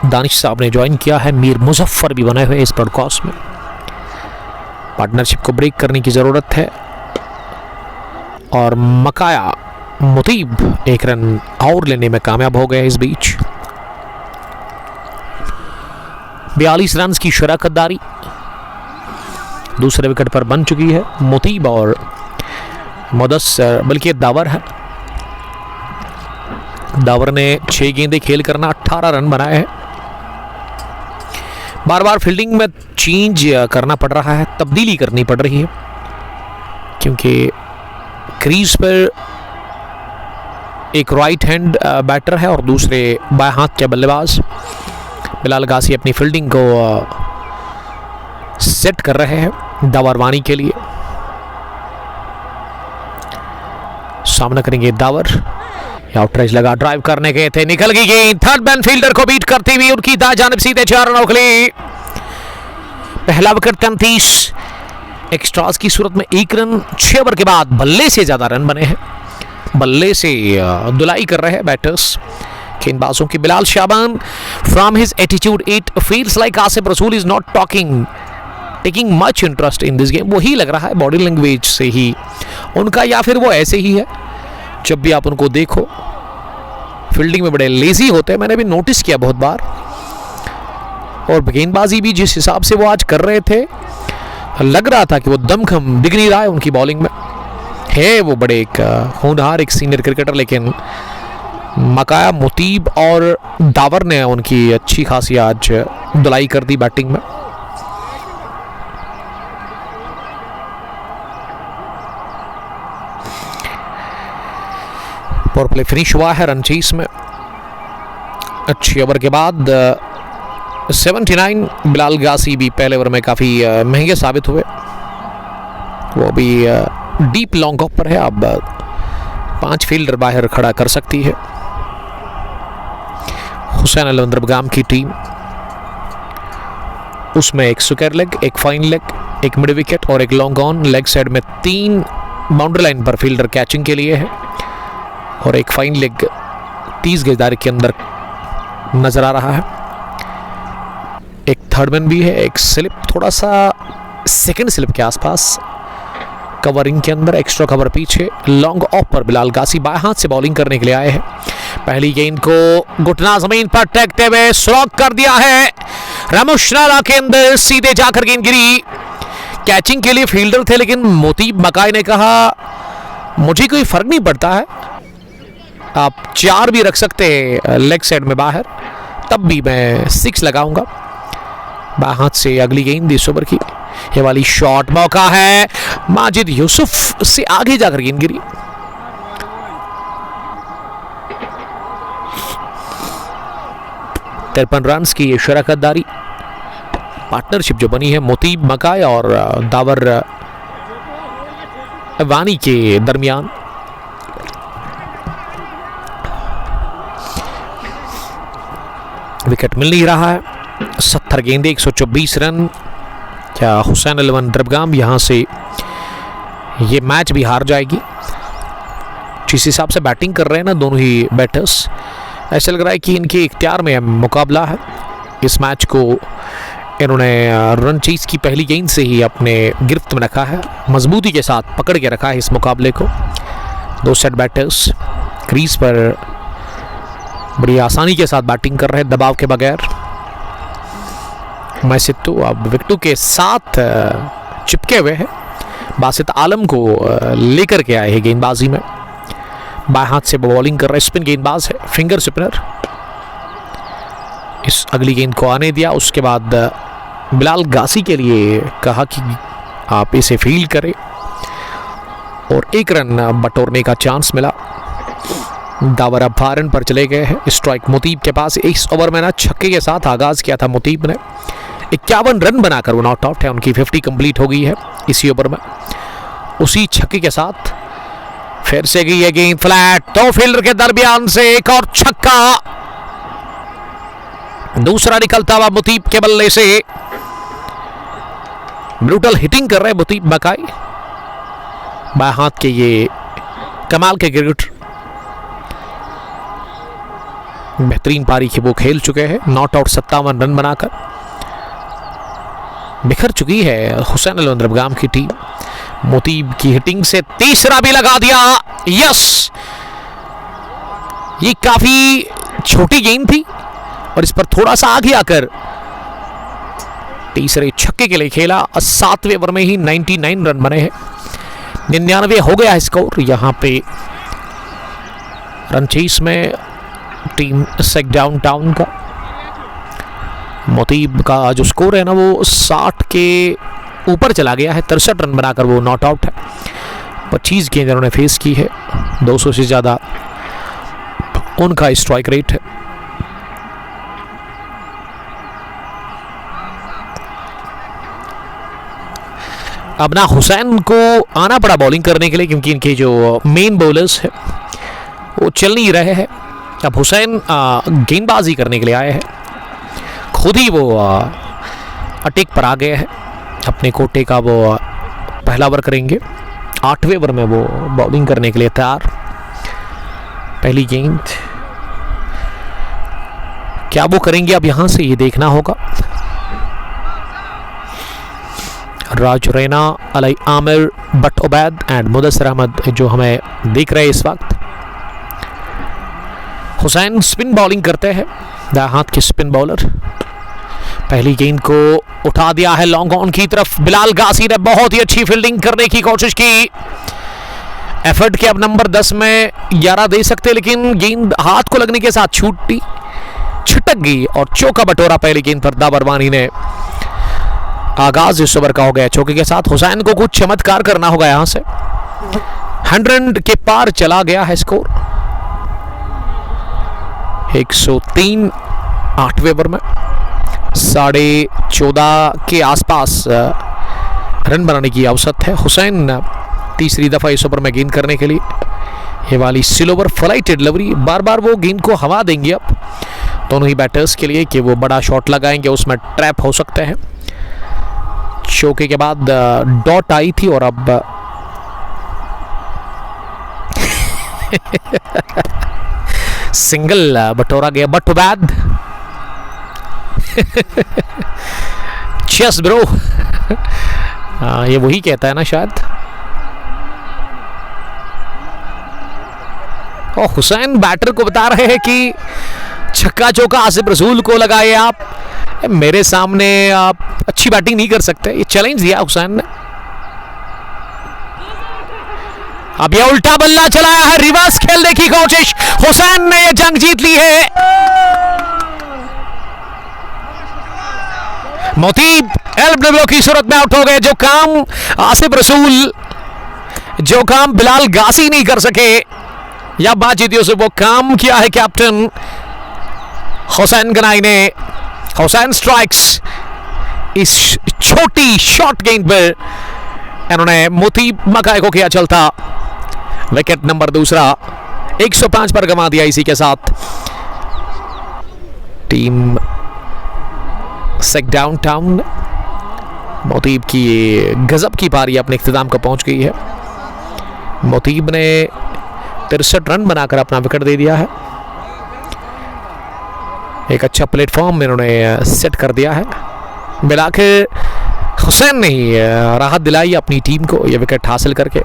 दानिश साहब ने ज्वाइन किया है, मीर मुजफ्फर भी बने हुए इस ब्रॉडकास्ट में। पार्टनरशिप को ब्रेक करने की जरूरत है और मकाया मुतीब 1 रन और लेने में कामयाब हो गए इस बीच। 42 रन की शराकतदारी दूसरे विकेट पर बन चुकी है। मुतीब और मुदस्सर, बल्कि दावर है, दावर ने 6 गेंदें खेल करना 18 रन बनाए हैं। बार बार फील्डिंग में चेंज करना पड़ रहा है, तब्दीली करनी पड़ रही है, क्योंकि क्रीज पर एक राइट हैंड बैटर है और दूसरे बाएं हाथ के बल्लेबाज। बिलाल गासी अपनी फील्डिंग को सेट कर रहे हैं दावरवानी के लिए। सामना करेंगे दावर, आउटरेज लगा, ड्राइव करने गए थे, निकल गई गेंद, थर्ड मैन फील्डर को बीट करती हुई उनकी दाएं जानिब सीधे 4 रनों के लिए पहला विकेट। 33 एक्स्ट्रास की सूरत में 1 रन 6 ओवर के बाद बल्ले से ज्यादा रन बने हैं। बल्ले से धुलाई कर रहे हैं बैटर्स गेंदबाजों की। Bilal Shaban, from his attitude it feels like Asif Rasool is not taking much interest in this game. वही लग रहा है बॉडी लैंग्वेज से ही उनका, या फिर वो ऐसे ही है, जब भी आप उनको देखो फील्डिंग में बड़े लेजी होते हैं। मैंने भी नोटिस किया बहुत बार। और गेंदबाजी भी जिस हिसाब से वो आज कर रहे थे, लग रहा था कि वो दमखम दिख नहीं रहा है उनकी बॉलिंग में। है वो बड़े एक होनहार एक सीनियर क्रिकेटर, लेकिन मकाया मुतीब और दावर ने उनकी अच्छी खासी आज धुलाई कर दी बैटिंग में। पावर प्ले फिनिश हुआ है रनचेस में। अच्छी ओवर के बाद 79। बिलाल गासी भी पहले ओवर में काफ़ी महंगे साबित हुए। वो भी डीप लॉन्ग ऑफ पर है। अब 5 फील्डर बाहर खड़ा कर सकती है हुसैन अलवन दरबगाम की टीम। उसमें एक स्क्वायर लेग, एक फाइन लेग, एक मिड विकेट और एक लॉन्ग ऑन। लेग साइड में 3 बाउंड्री लाइन पर फील्डर कैचिंग के लिए है और एक फाइन लेग 30 गजदारी के अंदर नजर आ रहा है। एक थर्ड मैन भी है, एक स्लिप, थोड़ा सा सेकंड स्लिप के आसपास, कवरिंग के अंदर, एक्स्ट्रा कवर पीछे। लॉन्ग ऑफ पर बिलाल गासी बाएं हाथ से बॉलिंग करने के लिए आए हैं। पहली गेंद को घुटना जमीन पर टेकते हुए स्ट्रोक कर दिया है रमुशनाला के अंदर, सीधे जाकर गेंद गिरी। कैचिंग के लिए फील्डर थे, लेकिन मोतीब मकाई ने कहा मुझे कोई फर्क नहीं पड़ता है, आप 4 भी रख सकते हैं लेग साइड में बाहर, तब भी मैं 6 लगाऊंगा। बाएं हाथ से अगली गेंद इस ओवर की, ये वाली शॉट, मौका है, माजिद यूसुफ से आगे जाकर गेंद गिरी। तिरपन रन की ये शराकतदारी, पार्टनरशिप जो बनी है मोतीब मकाई और दावर वानी के दरमियान। विकेट मिल नहीं रहा है। 70 गेंदे 124 रन। क्या हुसैन अलवन दरबगाम यहां से ये मैच भी हार जाएगी? जिस हिसाब से बैटिंग कर रहे हैं ना दोनों ही बैटर्स, ऐसा लग रहा है कि इनके इख्तियार में मुकाबला है। इस मैच को इन्होंने रन चेज की पहली गेंद से ही अपने गिरफ्त में रखा है, मजबूती के साथ पकड़ के रखा है इस मुकाबले को। 2 सेट बैटर्स क्रीज पर बड़ी आसानी के साथ बैटिंग कर रहे हैं, दबाव के बगैर। मैसित्तू अब विकेटों के साथ चिपके हुए हैं, बासित आलम को लेकर के आए हैं गेंदबाजी में। बाएं हाथ से बॉलिंग कर रहे स्पिन गेंदबाज है, फिंगर स्पिनर। इस अगली गेंद को आने दिया, उसके बाद बिलाल गासी के लिए कहा कि आप इसे फील्ड करें और 1 रन बटोरने का चांस मिला। दावर अब रन पर चले गए हैं। स्ट्राइक मुतीब के पास। इस ओवर में ना छक्के के साथ आगाज किया था मुतीब ने, 51 रन बनाकर वो नॉट आउट है। उनकी 50 कंप्लीट हो गई है इसी ओवर में। उसी छक्के के साथ फिर से गई है गेंद फ्लैट, तो फील्डर के दरमियान से एक और छक्का, दूसरा निकलता हुआ मुतीब के बल्ले से। ब्रूटल हिटिंग कर रहे मुतीब मकाई, बाएं हाथ के ये कमाल के क्रिकेटर, बेहतरीन पारी की वो खेल चुके हैं। नॉट आउट 57 रन बनाकर बिखर चुकी है हुसैन अलवंद्रबगाम की टीम। मुतीब की हिटिंग से तीसरा भी लगा दिया, यस। ये काफी छोटी गेंद थी और इस पर थोड़ा सा आगे आकर तीसरे छक्के के लिए खेला। 7वें ओवर में ही 99 रन बने हैं, 99 हो गया है स्कोर। यहां पे रन चेस में टीम सेक डाउन टाउन का। मुतीब का जो स्कोर है ना वो 60 के ऊपर चला गया है, 63 रन बनाकर वो नॉट आउट है। 25 गेंद उन्होंने फेस की है, 200 से ज्यादा उनका स्ट्राइक रेट है। अब ना हुसैन को आना पड़ा बॉलिंग करने के लिए, क्योंकि इनके जो मेन बॉलर्स है वो चल नहीं रहे हैं। अब हुसैन गेंदबाजी करने के लिए आए हैं, खुद ही वो अटैक पर आ गए हैं। अपने कोटे का वो पहला ओवर करेंगे, 8वें ओवर में वो बॉलिंग करने के लिए तैयार। पहली गेंद क्या वो करेंगे अब यहां से, ये देखना होगा। राज रैना, अली आमिर, बट उबैद एंड मुदस्सिर अहमद जो हमें देख रहे हैं इस वक्त। हुसैन स्पिन बॉलिंग करते हैं, दाएं हाथ के स्पिन बॉलर। पहली गेंद को उठा दिया है लॉन्ग ऑन की तरफ। बिलाल गासी ने बहुत ही अच्छी फील्डिंग करने की कोशिश की। एफर्ट के अब नंबर 10 में 11 दे सकते, लेकिन गेंद हाथ को लगने के साथ छूटी, छिटक गई और चौका बटोरा पहली गेंद पर दाबरवानी ने। आगाज इस ओवर का हो गया चौके के साथ। हुसैन को कुछ चमत्कार करना होगा यहां से। 100 के पार चला गया है स्कोर। 103 8वें ओवर में 14.5 के आसपास रन बनाने की औसत है। हुसैन तीसरी दफा इस ओवर में गेंद करने के लिए। ये वाली स्लोवर फ्लाइट डिलीवरी, बार बार वो गेंद को हवा देंगे अब दोनों ही बैटर्स के लिए कि वो बड़ा शॉट लगाएंगे, उसमें ट्रैप हो सकते हैं। चौके के बाद डॉट आई थी और अब सिंगल बटोरा गया। बट बैद चेस ब्रो, ये वही कहता है ना शायद। और हुसैन बैटर को बता रहे हैं कि छक्का चौका आसिफ रसूल को लगाए आप, मेरे सामने आप अच्छी बैटिंग नहीं कर सकते। ये चैलेंज दिया हुसैन ने। अब ये उल्टा बल्ला चलाया है, रिवर्स खेलने की कोशिश। हुसैन ने ये जंग जीत ली है। मुतीब एलबीडब्ल्यू की सूरत में आउट हो गए। जो काम आसिफ रसूल, जो काम बिलाल गासी नहीं कर सके या बाजीतियों से, वो काम किया है कैप्टन हुसैन गनाई ने। हुसैन स्ट्राइक्स इस छोटी शॉर्ट गेंद पर इन्होंने मुतीब मकाई को किया चलता। विकेट नंबर दूसरा 105 पर गंवा दिया। इसी के साथ टीम सेक डाउन टाउन मुतीब की गजब की पारी अपने इख्तिताम को पहुंच गई है। मुतीब ने 63 रन बनाकर अपना विकेट दे दिया है। एक अच्छा प्लेटफॉर्म इन्होंने सेट कर दिया है मिला के हुसैन ने ही राहत दिलाई अपनी टीम को ये विकेट हासिल करके।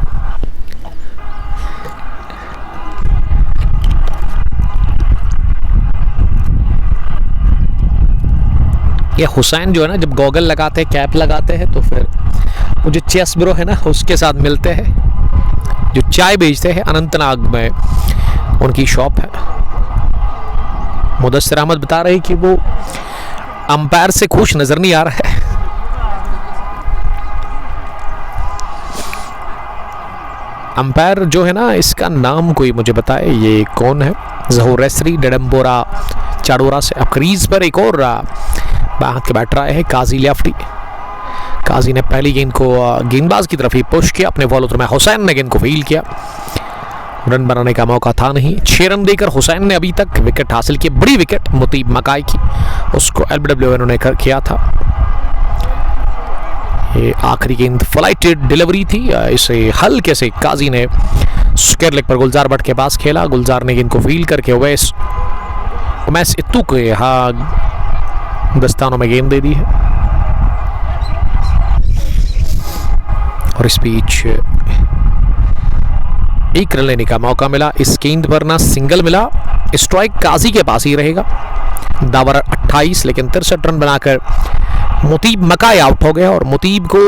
ये हुसैन जो है ना, जब गॉगल लगाते हैं, कैप लगाते हैं, तो फिर वो जो चेस ब्रो है ना उसके साथ मिलते हैं, जो चाय बेचते हैं अनंतनाग में, उनकी शॉप है। मुदस्सिर अहमद बता रहे कि वो अंपायर से खुश नजर नहीं आ रहा है। अंपायर जो है ना, इसका नाम कोई मुझे बताए, ये कौन है? जहूरेसरी डडम्बोरा चाडोरा से। अब क्रीज पर एक और बाहर के बैटर आए हैं, काजी लियाफ्टी। काजी ने पहली गेंद को गेंदबाज की तरफ ही पुश किया, अपने बॉलर में हुसैन ने गेंद को फील्ड किया। रन बनाने का मौका था नहीं। 6 रन देकर हुसैन ने अभी तक विकेट हासिल की। बड़ी विकेट मुतीब मकाई की, उसको एलबीडब्ल्यू इन्होंने किया था। ये आखिरी गेंद फ्लाइटेड डिलीवरी थी, इसे हल्के से काजी ने स्क्वायर लेग पर गुलजार भट्ट के पास खेला। गुलजार ने गेंद को फील्ड करके उमैस इत्तू के दस्तानों में गेंद दे दी है। और इस बीच एक रन लेने का मौका मिला। इस गेंद पर ना सिंगल मिला, स्ट्राइक काजी के पास ही रहेगा। दावर 28, लेकिन 63 रन बनाकर मुतीब मकाई आउट हो गया। और मुतीब को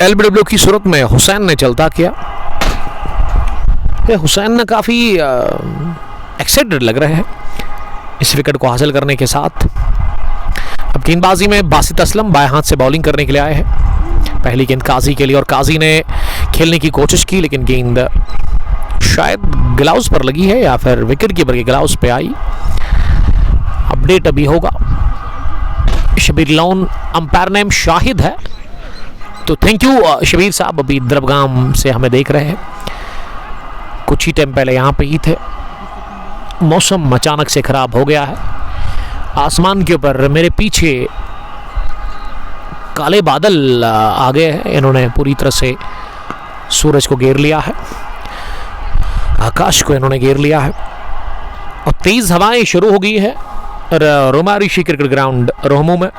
एलबीडब्ल्यू की सूरत में हुसैन ने चलता किया। हुसैन ने काफी एक्साइटेड लग रहे हैं इस विकेट को हासिल करने के साथ। अब गेंदबाजी में बासित असलम बाएं हाथ से बॉलिंग करने के लिए आए हैं। पहली गेंद काजी के लिए, और काजी ने खेलने की कोशिश की, लेकिन गेंद शायद ग्लव्स पर लगी है या फिर विकेट कीपर के ग्लव्स पे आई। अपडेट अभी होगा। शबीर लोन, अंपायर नेम शाहिद है, तो थैंक यू शबीर साहब। अभी द्रबगाम से हमें देख रहे हैं, कुछ ही टाइम पहले यहाँ पे ही थे। मौसम अचानक से खराब हो गया है। आसमान के ऊपर मेरे पीछे काले बादल आ गए हैं, इन्होंने पूरी तरह से सूरज को घेर लिया है, आकाश को इन्होंने घेर लिया है। और तेज हवाएं शुरू हो गई है रोमा ऋषि क्रिकेट ग्राउंड रोहमू में।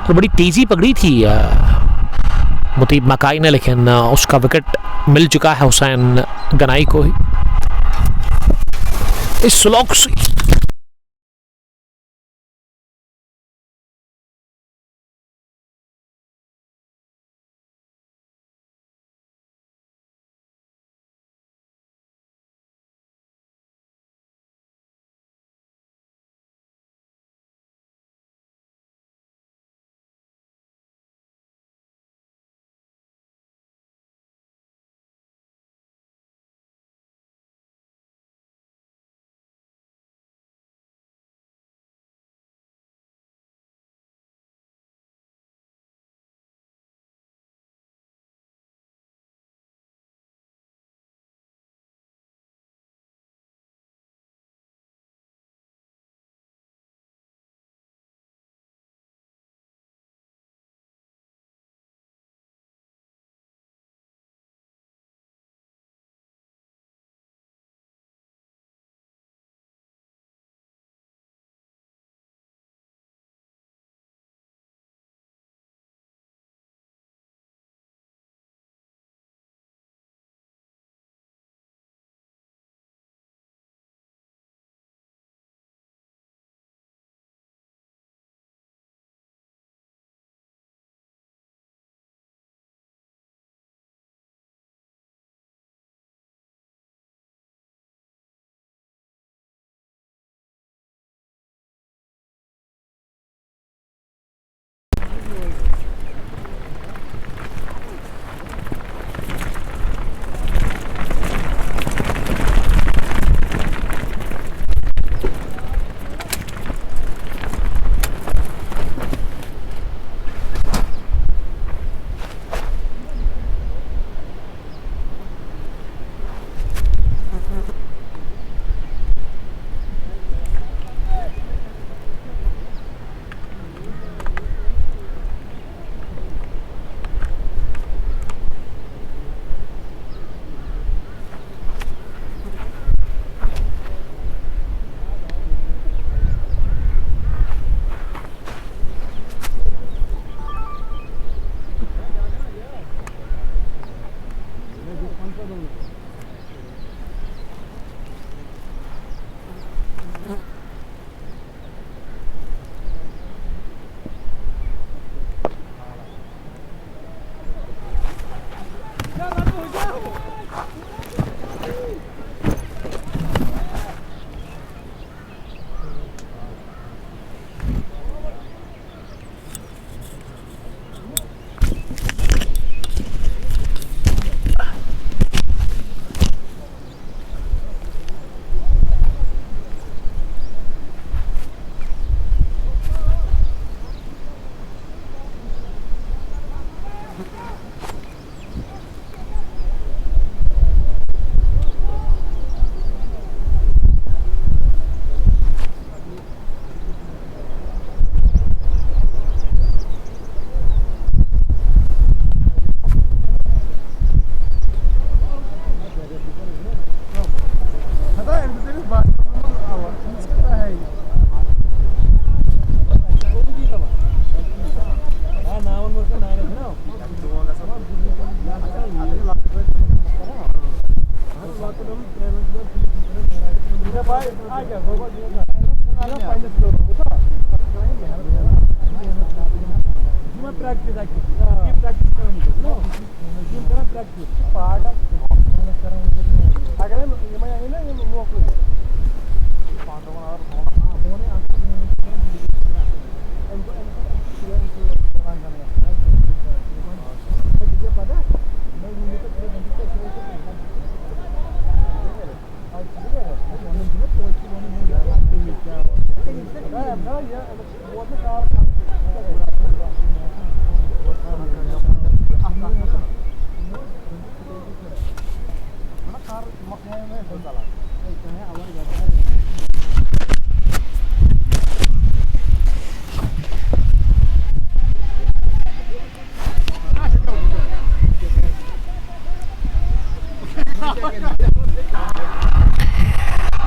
तो बड़ी तेजी पकड़ी थी मुतीब मकाई ने, लेकिन उसका विकेट मिल चुका है हुसैन गनाई को ही। इस स्लोक से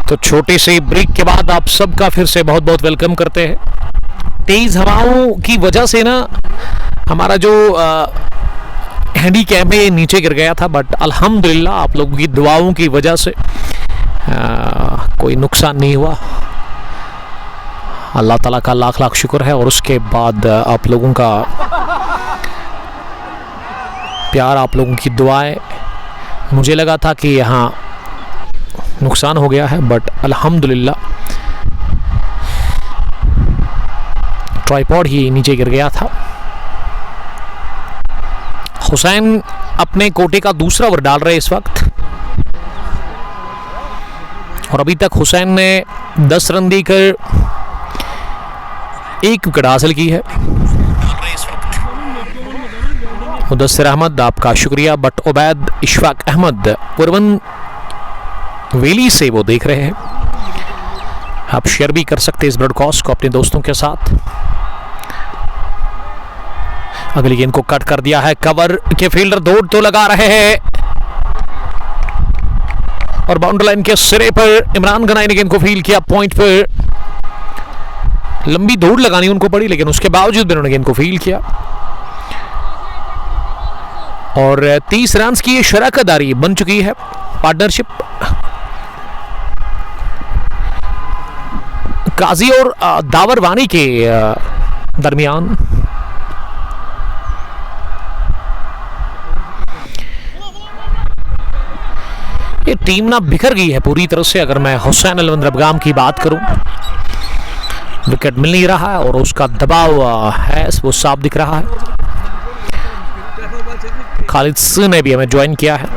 तो छोटे से ब्रेक के बाद आप सबका फिर से बहुत बहुत वेलकम करते हैं। तेज हवाओं की वजह से ना हमारा जो हैंडी कैम है नीचे गिर गया था, बट अल्हम्दुलिल्लाह आप लोगों की दुआओं की वजह से कोई नुकसान नहीं हुआ। अल्लाह ताला का लाख लाख शुक्र है। और उसके बाद आप लोगों का प्यार, आप लोगों की दुआएं, मुझे लगा था कि यहाँ नुकसान हो गया है, बट अल्हम्दुलिल्लाह ट्राइपॉड ही नीचे गिर गया था। हुसैन अपने कोटे का दूसरा ओवर डाल रहे इस वक्त, और अभी तक हुसैन ने 10 रन देकर 1 विकेट हासिल की है। मुदस्सिर अहमद आपका शुक्रिया, बट उबैद इशफाक अहमद पुरवन वेली से वो देख रहे हैं। आप शेयर भी कर सकते हैं इस ब्रॉडकास्ट को अपने दोस्तों के साथ। अगली गेंद को कट कर दिया है, कवर के फील्डर दौड़ तो लगा रहे हैं, और बाउंड्री लाइन के सिरे पर इमरान गनाई ने गेंद को फील्ड किया। पॉइंट पर लंबी दौड़ लगानी उनको पड़ी, लेकिन उसके बावजूद भी उन्होंने गेंद को फील्ड किया, और 30 रन की ये शराकतदारी बन चुकी है, पार्टनरशिप काजी और दावर वानी के दरमियान। ये टीम ना बिखर गई है पूरी तरह से। अगर मैं हुसैन 11 दरबगाम की बात करूं, विकेट मिल नहीं रहा है और उसका दबाव है वो साफ दिख रहा है। खालिद सिंह ने भी हमें ज्वाइन किया है।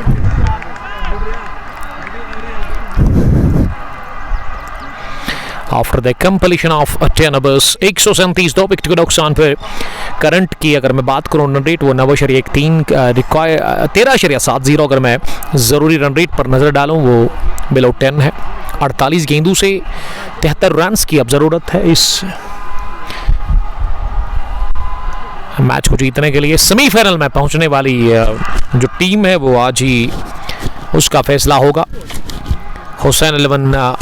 After the completion of 10 overs 137 2 wicket के नुकसान पर करंट की अगर मैं बात करूं रन रेट वो 9.13 13.70। अगर मैं ज़रूरी रन रेट पर नज़र डालूं वो बिलो 10 है। 48 गेंदों से 73 रन की अब ज़रूरत है इस मैच को जीतने के लिए। सेमीफाइनल में पहुंचने वाली जो टीम है वो आज ही उसका फैसला होगा। हुसैन 11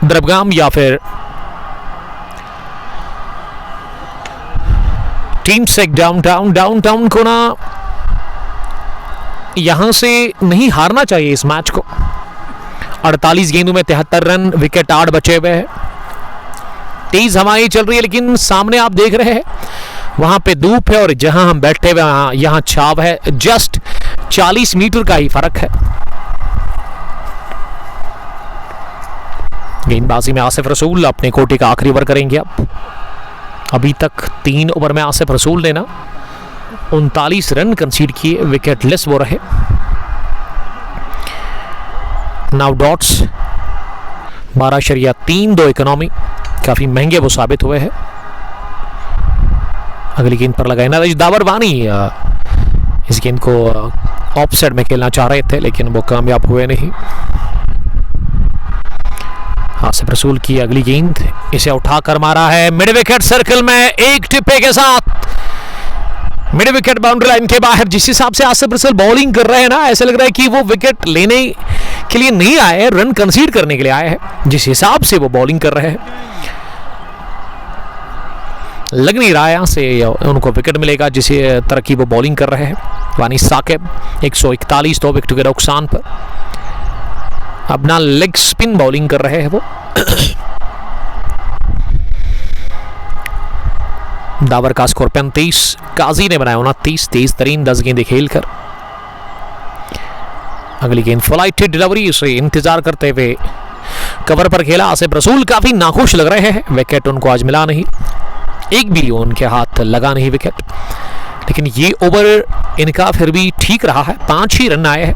दरबगाम या फिर टीम सेक डाउनटाउन को ना यहां से नहीं हारना चाहिए इस मैच को। 48 गेंदों में 73 रन, विकेट 8 बचे हुए हैं, तेज हवाएं चल रही है, लेकिन सामने आप देख रहे हैं वहां पे धूप है और जहां हम बैठे हुए यहां छाव है। जस्ट 40 मीटर का ही फर्क है। गेंदबाजी में आसिफ रसूल अपने कोटे का आखिरी ओवर करेंगे। अब अभी तक 3 ओवर में आसिफ रसूल ने ना 39 रन कंसीड किए, विकेट लेस वो रहे। नाउ डॉट्स 12.32 इकोनॉमी, काफी महंगे वो साबित हुए हैं। अगली गेंद पर लगाए नरेश दावर वानी इस गेंद को ऑफ साइड में खेलना चाह रहे थे, लेकिन वो कामयाब हुए नहीं। आसिफ रसूल की अगली गेंद, इसे उठाकर मारा है मिड विकेट सर्कल में एक टिप्पे के साथ। मिड विकेट बाउंड्री लाइन के बाहर जिस हिसाब से आसिफ रसूल बॉलिंग कर रहे हैं ना, ऐसा लग रहा है कि वो विकेट लेने के लिए नहीं आए हैं, रन कंसीड करने के लिए आए हैं। जिस हिसाब से वो बॉलिंग कर रहे हैं लग नहीं रहा है यहां से उनको विकेट मिलेगा जिस तरह की वो बॉलिंग कर रहे हैं। वानी साकिब 141 2 विकेट के नुकसान पर अपना लेग स्पिन बॉलिंग कर रहे हैं वो। दावर का स्कोर 35, काजी ने बनाया 29, तेज तरीन 10 गेंदें खेलकर। अगली गेंद फ्लाइट डिलीवरी से इंतजार करते हुए कवर पर खेला आसिफ रसूल, काफी नाखुश लग रहे हैं। विकेट उनको आज मिला नहीं, एक भी उनके हाथ लगा नहीं विकेट, लेकिन ये ओवर इनका फिर भी ठीक रहा है, 5 ही रन आए हैं।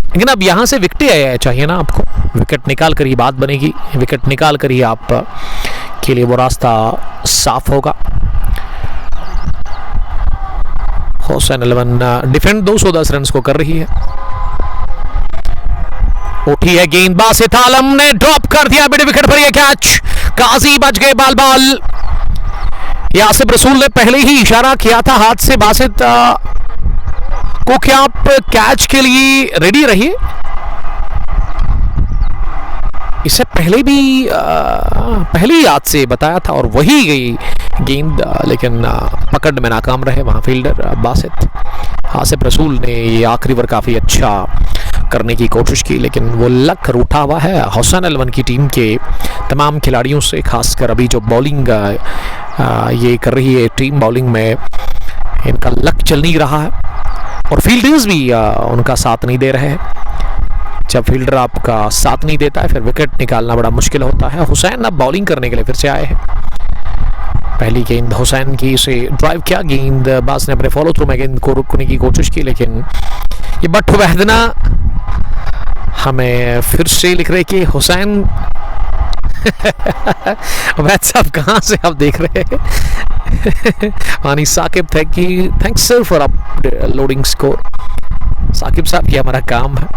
लेकिन अब यहां से विकेट चाहिए ना आपको, विकेट निकाल कर ही बात बनेगी, विकेट निकाल कर ही आप के लिए वो रास्ता साफ होगा। हुसैन 11 डिफेंड 210 रन को कर रही है। उठी है गेंद, बासित आलम ने ड्रॉप कर दिया मिड विकेट पर, यह कैच, काजी बच गए बाल बाल। आसिफ रसूल ने पहले ही इशारा किया था हाथ से बासित को कि आप कैच के लिए रेडी रहिए, इससे पहले भी पहली याद से बताया था और वही गई गेंद, लेकिन पकड़ में नाकाम रहे वहां फील्डर बासित। आसिफ रसूल ने ये आखिरी ओवर काफी अच्छा करने की कोशिश की, लेकिन वो लक रूठा हुआ है हुसैन 11 की टीम के तमाम खिलाड़ियों से, खासकर अभी जो बॉलिंग ये कर रही है टीम, बॉलिंग में इनका लक चल नहीं रहा है और फील्डर्स भी उनका साथ नहीं दे रहे हैं। जब फील्डर आपका साथ नहीं देता है फिर विकेट निकालना बड़ा मुश्किल होता है। हुसैन अब बॉलिंग करने के लिए फिर से आए हैं। पहली गेंद हुसैन की से ड्राइव किया, गेंदबाज ने अपने फॉलो थ्रू में गेंद को रुकने की कोशिश की, लेकिन ये बट वहदना हमें फिर से लिख रहे कि हुसैन वैद साहब कहाँ से आप देख रहे हैं? मानी Saqib thanks sir for uploading score. Saqib Sahab ये हमारा काम है,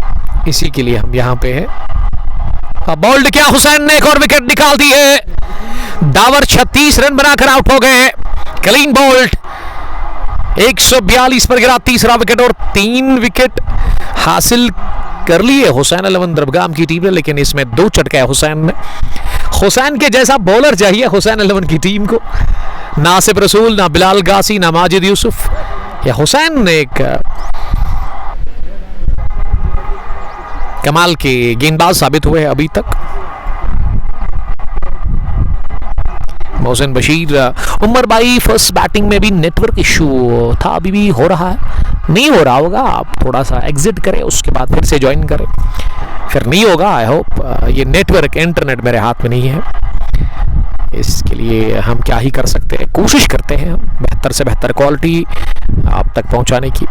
इसी के लिए हम यहाँ पे हैं। बोल्ड किया हुसैन ने, एक और विकेट निकाल दी है। डावर 36 रन बनाकर आउट हो गए। क्लीन बोल्ड 142 पर गिरा तीसरा विकेट और 3 विकेट हासिल कर लिए हुसैन 11 दरबगाम की टीम ने, लेकिन इसमें 2 चटके हुसैन ने। हुसैन के जैसा बॉलर चाहिए हुसैन 11 की टीम को, ना आसिफ रसूल, ना बिलाल गासी, ना माजिद यूसुफ। या हुसैन ने एक कमाल के गेंदबाज साबित हुए हैं अभी तक। मोहसिन बशीर, उमर भाई फर्स्ट बैटिंग में भी नेटवर्क इशू था, अभी भी हो रहा है, नहीं हो रहा होगा, आप थोड़ा सा एग्जिट करें उसके बाद फिर से ज्वाइन करें, फिर नहीं होगा। आई होप ये नेटवर्क इंटरनेट मेरे हाथ में नहीं है, इसके लिए हम क्या ही कर सकते हैं, कोशिश करते हैं हम बेहतर से बेहतर क्वालिटी आप तक पहुंचाने की।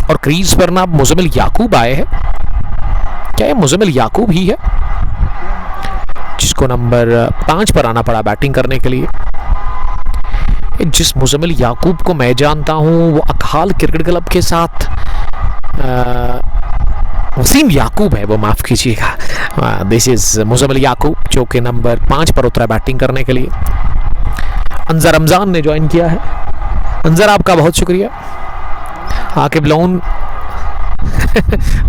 और क्रीज पर ना मुजम्मिल याकूब आए हैं, क्या ये मुजम्मिल याकूब ही है जिसको नंबर 5 पर आना पड़ा बैटिंग करने के लिए? जिस मुजम्मिल याकूब को मैं जानता हूं वो अकहाल क्रिकेट क्लब के साथ वसीम याकूब है, वो माफ कीजिएगा। दिस इज मुजम्मिल याकूब जो कि नंबर 5 पर उतरा बैटिंग करने के लिए। अंजर रमजान ने ज्वाइन किया है। अंजर आपका बहुत शुक्रिया। आकिब लोन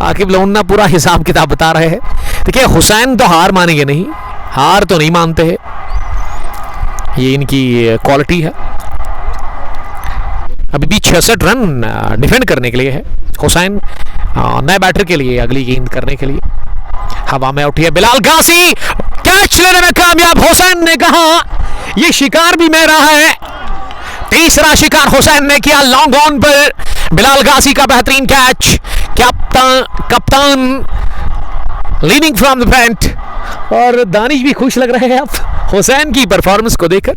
आकिब लोन ना पूरा हिसाब किताब बता रहे हैं। देखिए हुसैन तो हार मानेंगे नहीं, हार तो नहीं मानते हैं, ये इनकी क्वालिटी है। अभी भी 66 रन डिफेंड करने के लिए है हुसैन, नए बैटर के लिए अगली गेंद करने के लिए। हवा में उठी है बिलाल गासी, कैच लेने में कामयाब। हुसैन ने कहा ये शिकार भी मेरा है। तीसरा शिकार हुसैन ने किया लॉन्ग ऑन पर। बिलाल गासी का बेहतरीन कैच, कप्तान लीनिंग फ्रॉम द फ्रंट। और दानिश भी खुश लग रहे हैं अब हुसैन की परफॉर्मेंस को देखकर।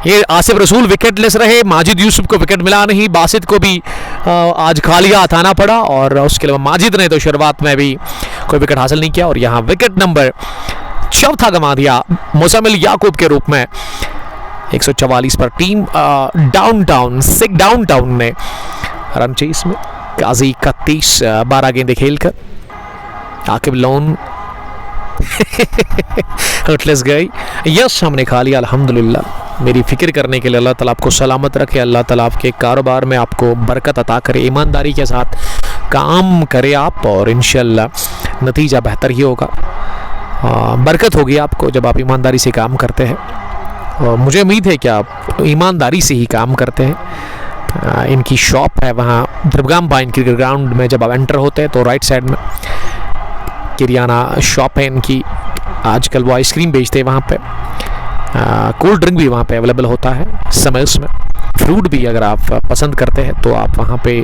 ये आसिफ रसूल विकेटलेस रहे, माजिद यूसुफ को विकेट मिला नहीं, बासित को भी आज खाली हाथ आना पड़ा, और उसके अलावा माजिद ने तो शुरुआत में भी कोई विकेट हासिल नहीं किया। और यहाँ विकेट नंबर 4 गंवा दिया मुजम्मिल याकूब के रूप में। 144 पर टीम डाउनटाउन ने रन चेस में। काजी 31 12 गेंदें खेलकर। आकिब लोन हर्टलेस गई। यस हमने खा लिया अल्हम्दुलिल्लाह। मेरी फिक्र करने के लिए अल्लाह ताला आपको सलामत रखे, अल्लाह ताला आपके कारोबार में आपको बरकत अता करे, ईमानदारी के साथ काम करे आप, और इंशाल्लाह नतीजा बेहतर ही होगा। बरकत होगी आपको जब आप ईमानदारी से काम करते हैं, और मुझे उम्मीद है कि आप ईमानदारी से ही काम करते हैं। इनकी शॉप है वहाँ दरबगाम पाइन क्रिकेट ग्राउंड में, जब आप एंटर होते हैं तो राइट साइड में किरियाना शॉप है इनकी। आजकल वो आइसक्रीम बेचते हैं वहाँ पे, कोल्ड ड्रिंक भी वहाँ पे अवेलेबल होता है समय उसमें। फ्रूट भी अगर आप पसंद करते हैं तो आप वहाँ पे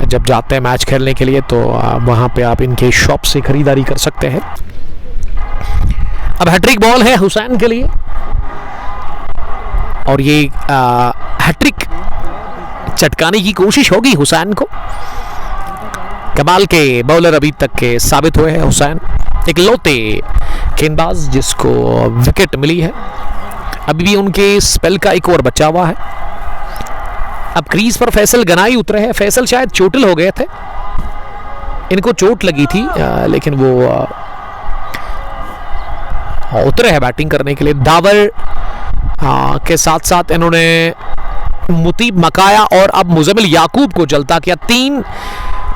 जब जाते हैं मैच खेलने के लिए तो वहाँ पे आप इनके शॉप से खरीदारी कर सकते हैं। अब हैट्रिक बॉल है हुसैन के लिए और ये हैट्रिक चटकाने की कोशिश होगी हुसैन को। कमाल के बॉलर अभी तक के साबित हुए हैं हुसैन, एक लौते गेंदबाज जिसको विकेट मिली है। अभी भी उनके स्पेल का एक ओवर बचा हुआ है। अब क्रीज पर फैसल गनाई उतरे हैं। फैसल शायद चोटिल हो गए थे, इनको चोट लगी थी लेकिन वो उतरे हैं बैटिंग करने के लिए। दावर के साथ साथ इन्होंने मुतीब मकाया और अब मुजम्मिल याकूब को जलता किया। 3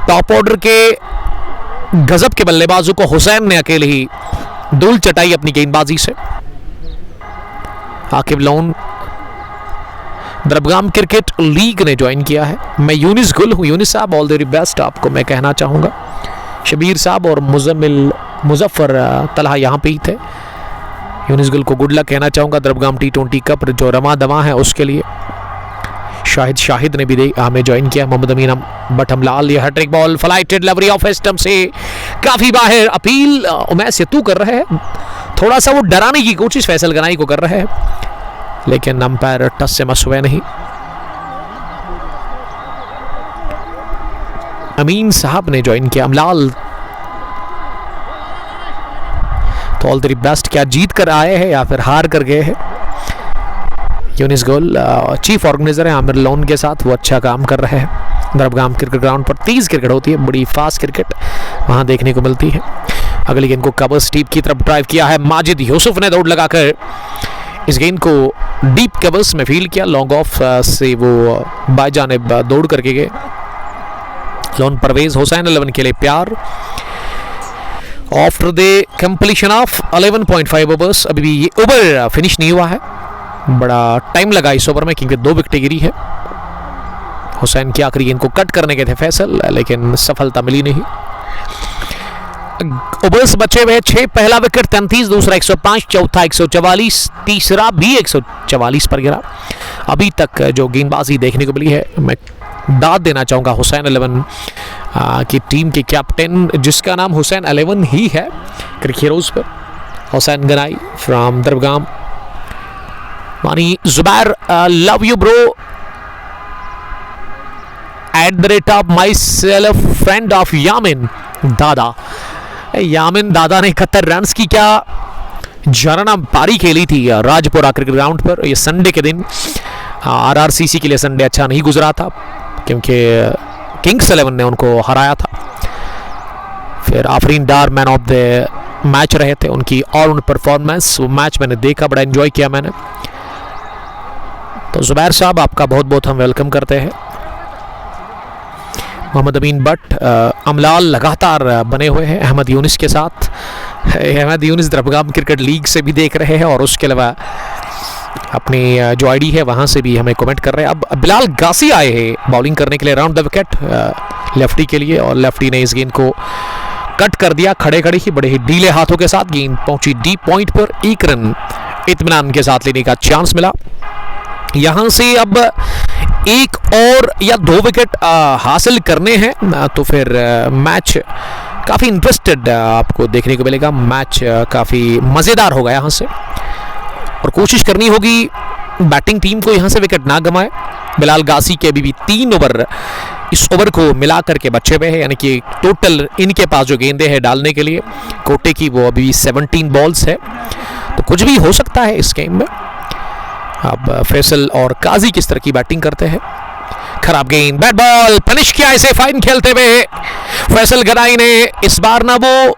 टॉप ऑर्डर के गजब के बल्लेबाजों को हुसैन ने अकेले ही धूल चटाई अपनी गेंदबाजी से। आकिब लोन दरबगाम क्रिकेट लीग ने ज्वाइन किया है। मैं यूनिस गुल हूँ। यूनिस साहब ऑल द वेरी बेस्ट आपको मैं कहना चाहूँगा। शबीर साहब और मुजफ्फर तलहा यहाँ पे ही थे। यूनिस गुल को गुड लक कहना चाहूँगा दरबगाम T20 कप जो रमा दमा है उसके लिए। शाहिद ने भी हमें ज्वाइन किया। मोहम्मद अमीन बटमलाल, ये hattrick ball flighted lovely off stump से काफी बाहर। अपील उमैस सेतू कर रहे हैं, थोड़ा सा वो डराने की कोशिश फैसल गनाई को कर रहे हैं लेकिन अंपायर टस से मस हुए नहीं। अमीन साहब ने ज्वाइन किया। अमलाल तो ऑल द बेस्ट। क्या जीत कर आए हैं या फिर हार कर गए हैं? यूनिस गोल चीफ ऑर्गेनाइजर है आमिर लोन के साथ, वो अच्छा काम कर रहे हैं। दरबगाम क्रिकेट ग्राउंड पर तेज क्रिकेट होती है, बड़ी फास्ट क्रिकेट वहां देखने को मिलती है। अगली गेंद को कवर स्टीप की तरफ ड्राइव किया है। माजिद यूसुफ ने दौड़ लगाकर इस गेंद को डीप कवर्स में फील्ड किया। लॉन्ग ऑफ से वो बाई जानिब दौड़ करके गए। लोन परवेज हुसैन 11 के लिए प्यार। After the completion of 11.5 overs, अभी भी ये ओवर फिनिश नहीं हुआ है, बड़ा टाइम लगा इस ओवर में क्योंकि 2 विकेटें गिरी है। हुसैन की आखिरी गेंद को कट करने के थे फैसल लेकिन सफलता मिली नहीं। ओवर्स बचे हुए 6, पहला विकेट 33, दूसरा 105, चौथा 144, तीसरा भी 144 पर गिरा। अभी तक जो गेंदबाजी देखने को मिली है, मैं दाद देना चाहूँगा हुसैन 11 की टीम के कैप्टन जिसका नाम हुसैन 11 ही है क्रिकेट हीरोज पर, हुसैन गनाई फ्रॉम दरबगाम। मानी Zubair, love you bro @ my self friend of Yamin दादा। यामिन दादा ने 71 रन्स की क्या जराना पारी खेली थी राजपुरा क्रिकेट ग्राउंड पर। ये संडे के दिन RRCC के लिए संडे अच्छा नहीं गुजरा था क्योंकि किंग्स 11 ने उनको हराया था। फिर आफरीन डार मैन ऑफ द मैच रहे थे, उनकी ऑल परफॉर्मेंस, वो मैच मैंने देखा, बड़ा एंजॉय किया मैंने। तो जुबैर साहब आपका बहुत बहुत हम वेलकम करते हैं। मोहम्मद अमीन बट, अमलाल लगातार बने हुए हैं अहमद यूनिस के साथ। अहमद यूनिस दरबगाम क्रिकेट लीग से भी देख रहे हैं और उसके अलावा अपनी जो आईडी है वहां से भी हमें कमेंट कर रहे हैं। अब बिलाल गासी आए हैं बॉलिंग करने के लिए राउंड द विकेट लेफ्टी के लिए और लेफ्टी ने इस गेंद को कट कर दिया खड़े खड़े ही, बड़े ही ढीले हाथों के साथ। गेंद पहुंची डीप पॉइंट पर, 1 रन इत्मीनान के साथ लेने का चांस मिला। यहां से अब 1 और या 2 विकेट हासिल करने हैं तो फिर मैच काफ़ी इंटरेस्टेड आपको देखने को मिलेगा। मैच काफ़ी मज़ेदार होगा यहाँ से और कोशिश करनी होगी बैटिंग टीम को यहाँ से विकेट ना गंवाए। बिलाल गासी के अभी भी 3 ओवर इस ओवर को मिला करके बचे हुए हैं, यानी कि टोटल इनके पास जो गेंदें हैं डालने के लिए कोटे की वो अभी 17 बॉल्स है, तो कुछ भी हो सकता है इस गेम में। अब फैसल और काजी किस तरह की बैटिंग करते हैं। खराब गेंद, बैट बॉल, पनिश किया इसे फाइन खेलते हुए फैसल गनाई ने। इस बार ना वो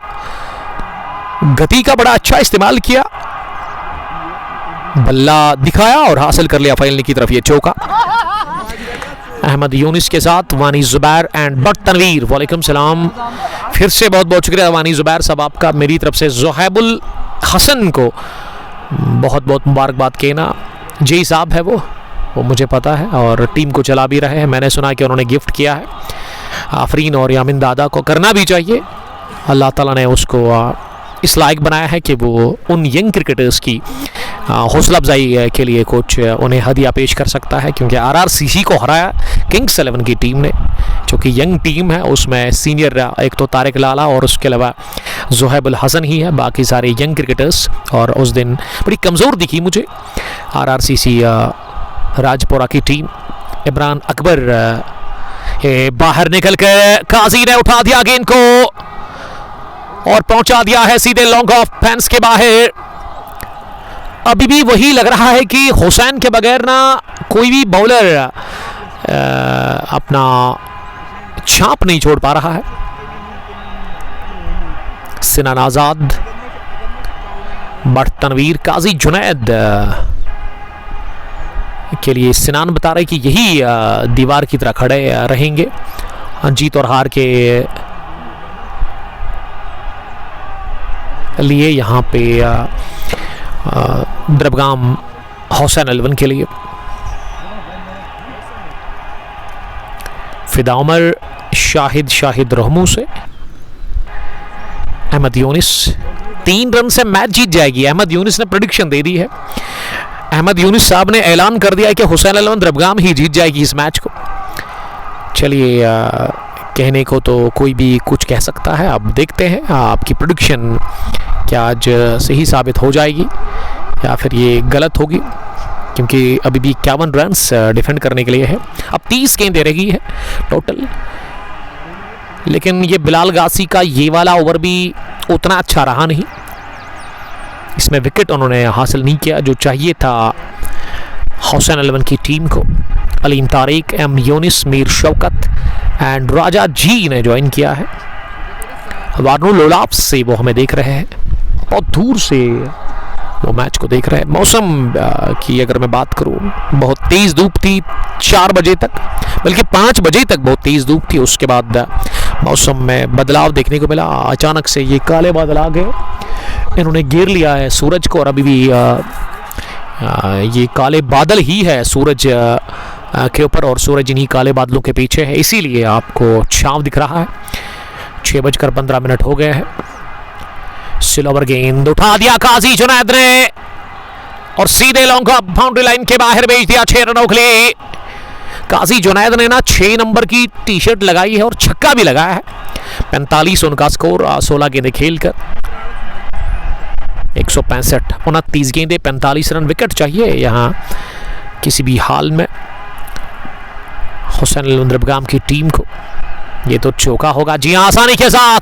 गति का बड़ा अच्छा इस्तेमाल किया, बल्ला दिखाया और हासिल कर लिया फाइनल की तरफ ये चौका। अहमद यूनिस के साथ वानी जुबैर एंड बट तनवीर, वालेकुम सलाम। फिर से बहुत बहुत शुक्रिया वानी जुबैर साहब आपका। मेरी तरफ से जोहेबुल हसन को बहुत बहुत मुबारकबाद कहना। जी साहब है वो मुझे पता है और टीम को चला भी रहे हैं। मैंने सुना कि उन्होंने गिफ्ट किया है आफरीन और यामिन दादा को, करना भी चाहिए। अल्लाह ताला ने उसको इस लायक बनाया है कि वो उन यंग क्रिकेटर्स की हौसला अफजाई के लिए कोच उन्हें हदिया पेश कर सकता है, क्योंकि आरआरसीसी को हराया किंग्स 11 की टीम ने, जो कि यंग टीम है। उसमें सीनियर एक तो तारिक लाला और उसके अलावा ज़ुहैब हसन ही है, बाकी सारे यंग क्रिकेटर्स। और उस दिन बड़ी कमज़ोर दिखी मुझे आरआरसीसी राजपुरा की टीम। इमरान अकबर बाहर निकल कर काजी ने उठा दिया गेंद को और पहुंचा दिया है सीधे लॉन्ग ऑफ फेंस के बाहर। अभी भी वही लग रहा है कि हुसैन के बगैर ना कोई भी बॉलर अपना छाप नहीं छोड़ पा रहा है। सिनान आजाद, बट तनवीर, काजी जुनैद के लिए सिनान बता रहे कि यही दीवार की तरह खड़े रहेंगे जीत और हार के लिए यहाँ पे द्रबगाम हुसैन 11 के लिए। फिदा उमर, शाहिद रहमू से अहमद यूनिस 3 रन से मैच जीत जाएगी। अहमद यूनिस ने प्रेडिक्शन दे दी है। अहमद यूनिस साहब ने ऐलान कर दिया है कि हुसैन 11 द्रबगाम ही जीत जाएगी इस मैच को। चलिए, कहने को तो कोई भी कुछ कह सकता है। अब देखते हैं आपकी प्रेडिक्शन क्या आज सही साबित हो जाएगी या फिर ये गलत होगी, क्योंकि अभी भी 51 रन्स डिफेंड करने के लिए है। अब 30 गेंदें रही है टोटल, लेकिन ये बिलाल गासी का ये वाला ओवर भी उतना अच्छा रहा नहीं। इसमें विकेट उन्होंने हासिल नहीं किया जो चाहिए था हुसैन 11 की टीम को। अलीम तारिक, एम यूनिस, मीर शौकत एंड राजा जी ने ज्वाइन किया है। वारनू लोलाप से वो हमें देख रहे हैं, बहुत दूर से वो मैच को देख रहे हैं। मौसम की अगर मैं बात करूं, बहुत तेज़ धूप थी 4 बजे तक, बल्कि 5 बजे तक बहुत तेज़ धूप थी। उसके बाद मौसम में बदलाव देखने को मिला। अचानक से ये काले बादल आ गए, इन्होंने घेर लिया है सूरज को, और अभी भी ये काले बादल ही है सूरज के ऊपर, और सूरज इन्हीं काले बादलों के पीछे है, इसीलिए आपको छांव दिख रहा है। 6:15 हो गए हैं। सिलोवर गेंद उठा दिया काजी जुनैद ने और सीधे लॉन्ग ऑफ बाउंड्री लाइन के बाहर भेज दिया 6 रनों के लिए। काजी जुनैद ने ना 6 नंबर की टी शर्ट लगाई है और छक्का भी लगाया है। 45 उनका स्कोर 16 गेंदें खेलकर 165, 29 गेंदें 45 रन। विकेट चाहिए यहाँ किसी भी हाल में हुसैन द्रबगाम की टीम को। ये तो चौका होगा जी हाँ, आसानी के साथ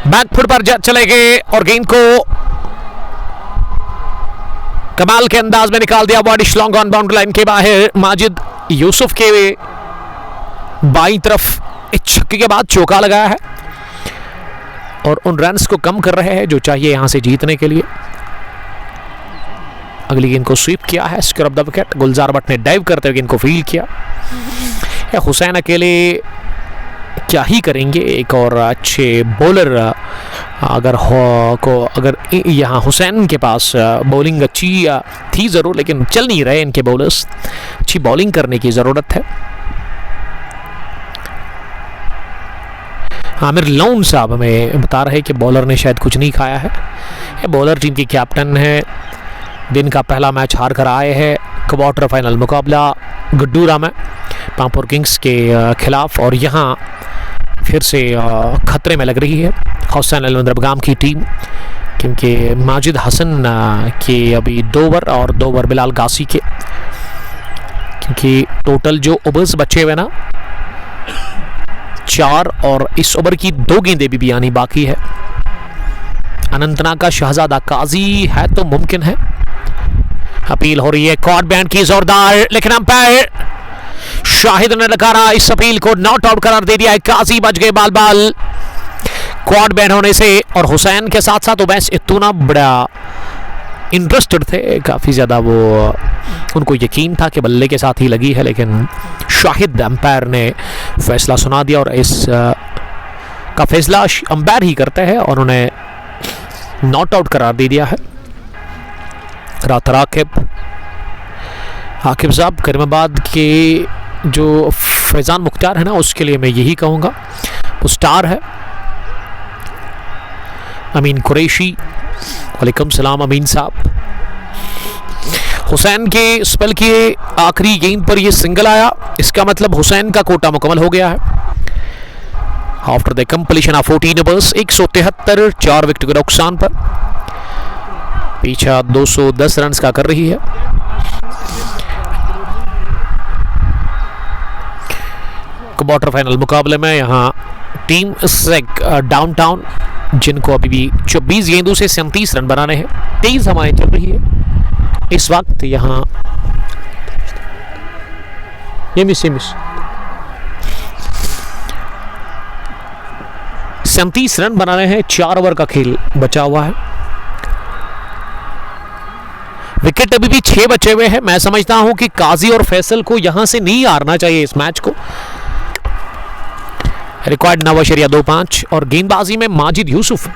बैकफुट पर चले गए और गेंद को कमाल के अंदाज में निकाल दिया। Body long on boundary line के बाहर। माजिद यूसुफ के बाईं तरफ एक छक्के के बाद चौका लगाया है और उन रन्स को कम कर रहे हैं जो चाहिए यहां से जीतने के लिए। अगली गेंद को स्वीप किया है, स्क्वायर ऑफ द विकेट। गुलजार भट्ट ने डाइव करते हुए गेंद को फील्ड किया। हुसैन अकेले क्या ही करेंगे, एक और अच्छे बॉलर अगर यहाँ हुसैन के पास बॉलिंग अच्छी थी ज़रूर, लेकिन चल नहीं रहे इनके बॉलर्स। अच्छी बॉलिंग करने की ज़रूरत है। आमिर लोन साहब हमें बता रहे हैं कि बॉलर ने शायद कुछ नहीं खाया है। ये बॉलर टीम की कैप्टन है, दिन का पहला मैच हार कर आए हैं। क्वार्टर फाइनल मुकाबला गुड्डूरा में पामपुर किंग्स के खिलाफ, और यहाँ फिर से खतरे में लग रही है हुसैन द्रबगाम की टीम, क्योंकि माजिद हसन के अभी 2 ओवर और 2 ओवर बिलाल गासी के, क्योंकि टोटल जो ओवर्स बचे हुए ना 4, और इस ओवर की 2 गेंदें भी आनी बाकी है। अनंतनाग का शहजादा काजी है तो मुमकिन है। अपील हो रही है कॉर्ड बैंड की जोरदार, लेकिन अंपायर शाहिद ने नकारा इस अपील को, नॉट आउट करार दे दिया है। काजी बच गए बाल बाल क्वाड बैन होने से। और हुसैन के साथ साथ उबैस इतना बड़ा इंटरेस्टेड थे, काफ़ी ज़्यादा वो उनको यकीन था कि बल्ले के साथ ही लगी है, लेकिन शाहिद अंपायर ने फैसला सुना दिया और इस का फैसला अंपायर ही करते हैं और उन्हें नॉट आउट करार दे दिया है। रात आकिब साहब करीमाबाद के जो फैज़ान मुख्तार है ना, उसके लिए मैं यही कहूँगा, वो स्टार है। अमीन कुरैशी, वालेकुम सलाम अमीन साहब। हुसैन के स्पेल की आखिरी गेंद पर यह सिंगल आया, इसका मतलब हुसैन का कोटा मुकम्मल हो गया है। After the completion of 14 overs 173, 4 wicket के नुकसान पर पीछा 210 रन का कर रही है। क्वार्टर फाइनल मुकाबले में यहाँ टीम सेक डाउनटाउन, जिनको अभी भी 24 गेंदों से 37 रन बनाने हैं, 23 हवाएं चल रही है इस वक्त। यहाँ ये मिस 37 रन बनाने हैं, 4 ओवर का खेल बचा हुआ है। विकेट अभी भी 6 बचे हुए हैं। मैं समझता हूं कि काजी और फैसल को यहां से नहीं हारना चाहिए इस मैच को। रिकॉर्ड 9.25 और गेंदबाजी में माजिद यूसुफ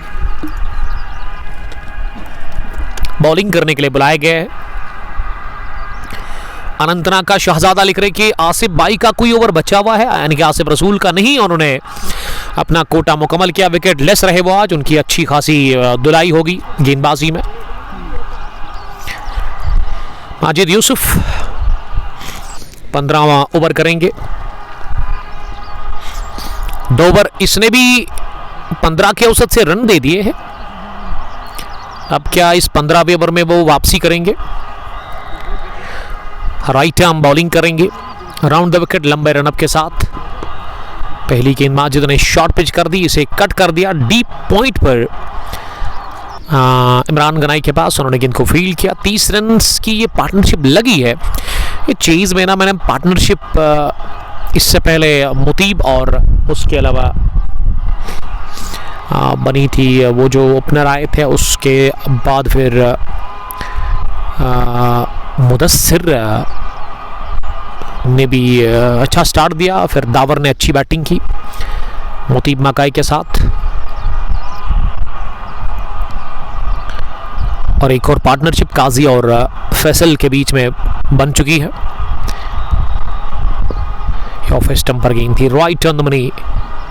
बॉलिंग करने के लिए बुलाए गए हैं। अनंतनाग का शहजादा लिख रहे कि आसिफ भाई का कोई ओवर बचा हुआ है, यानी कि आसिफ रसूल का नहीं, उन्होंने अपना कोटा मुकम्मल किया। विकेट लेस रहे वो आज, उनकी अच्छी खासी धुलाई होगी गेंदबाजी में। माजिद यूसुफ 15वां ओवर करेंगे। 2 ओवर इसने भी 15 के औसत से रन दे दिए हैं। अब क्या इस 15वें ओवर में वो वापसी करेंगे? राइट आर्म बॉलिंग करेंगे राउंड द विकेट लंबे रनअप के साथ। पहली गेंद माजिद ने शॉर्ट पिच कर दी, इसे कट कर दिया डीप पॉइंट पर इमरान गनाई के पास, उन्होंने गेंद को फील्ड किया। 30 रन की ये पार्टनरशिप लगी है। ये चेज में ना मैंने पार्टनरशिप इससे पहले मुतीब और उसके अलावा बनी थी, वो जो ओपनर आए थे उसके बाद फिर मुदस्सिर ने भी अच्छा स्टार्ट दिया, फिर दावर ने अच्छी बैटिंग की मुतीब मकाई के साथ, और एक और पार्टनरशिप काजी और फैसल के बीच में बन चुकी है। ऑफ स्टंप पर गेंद थी, राइट ऑन द मनी,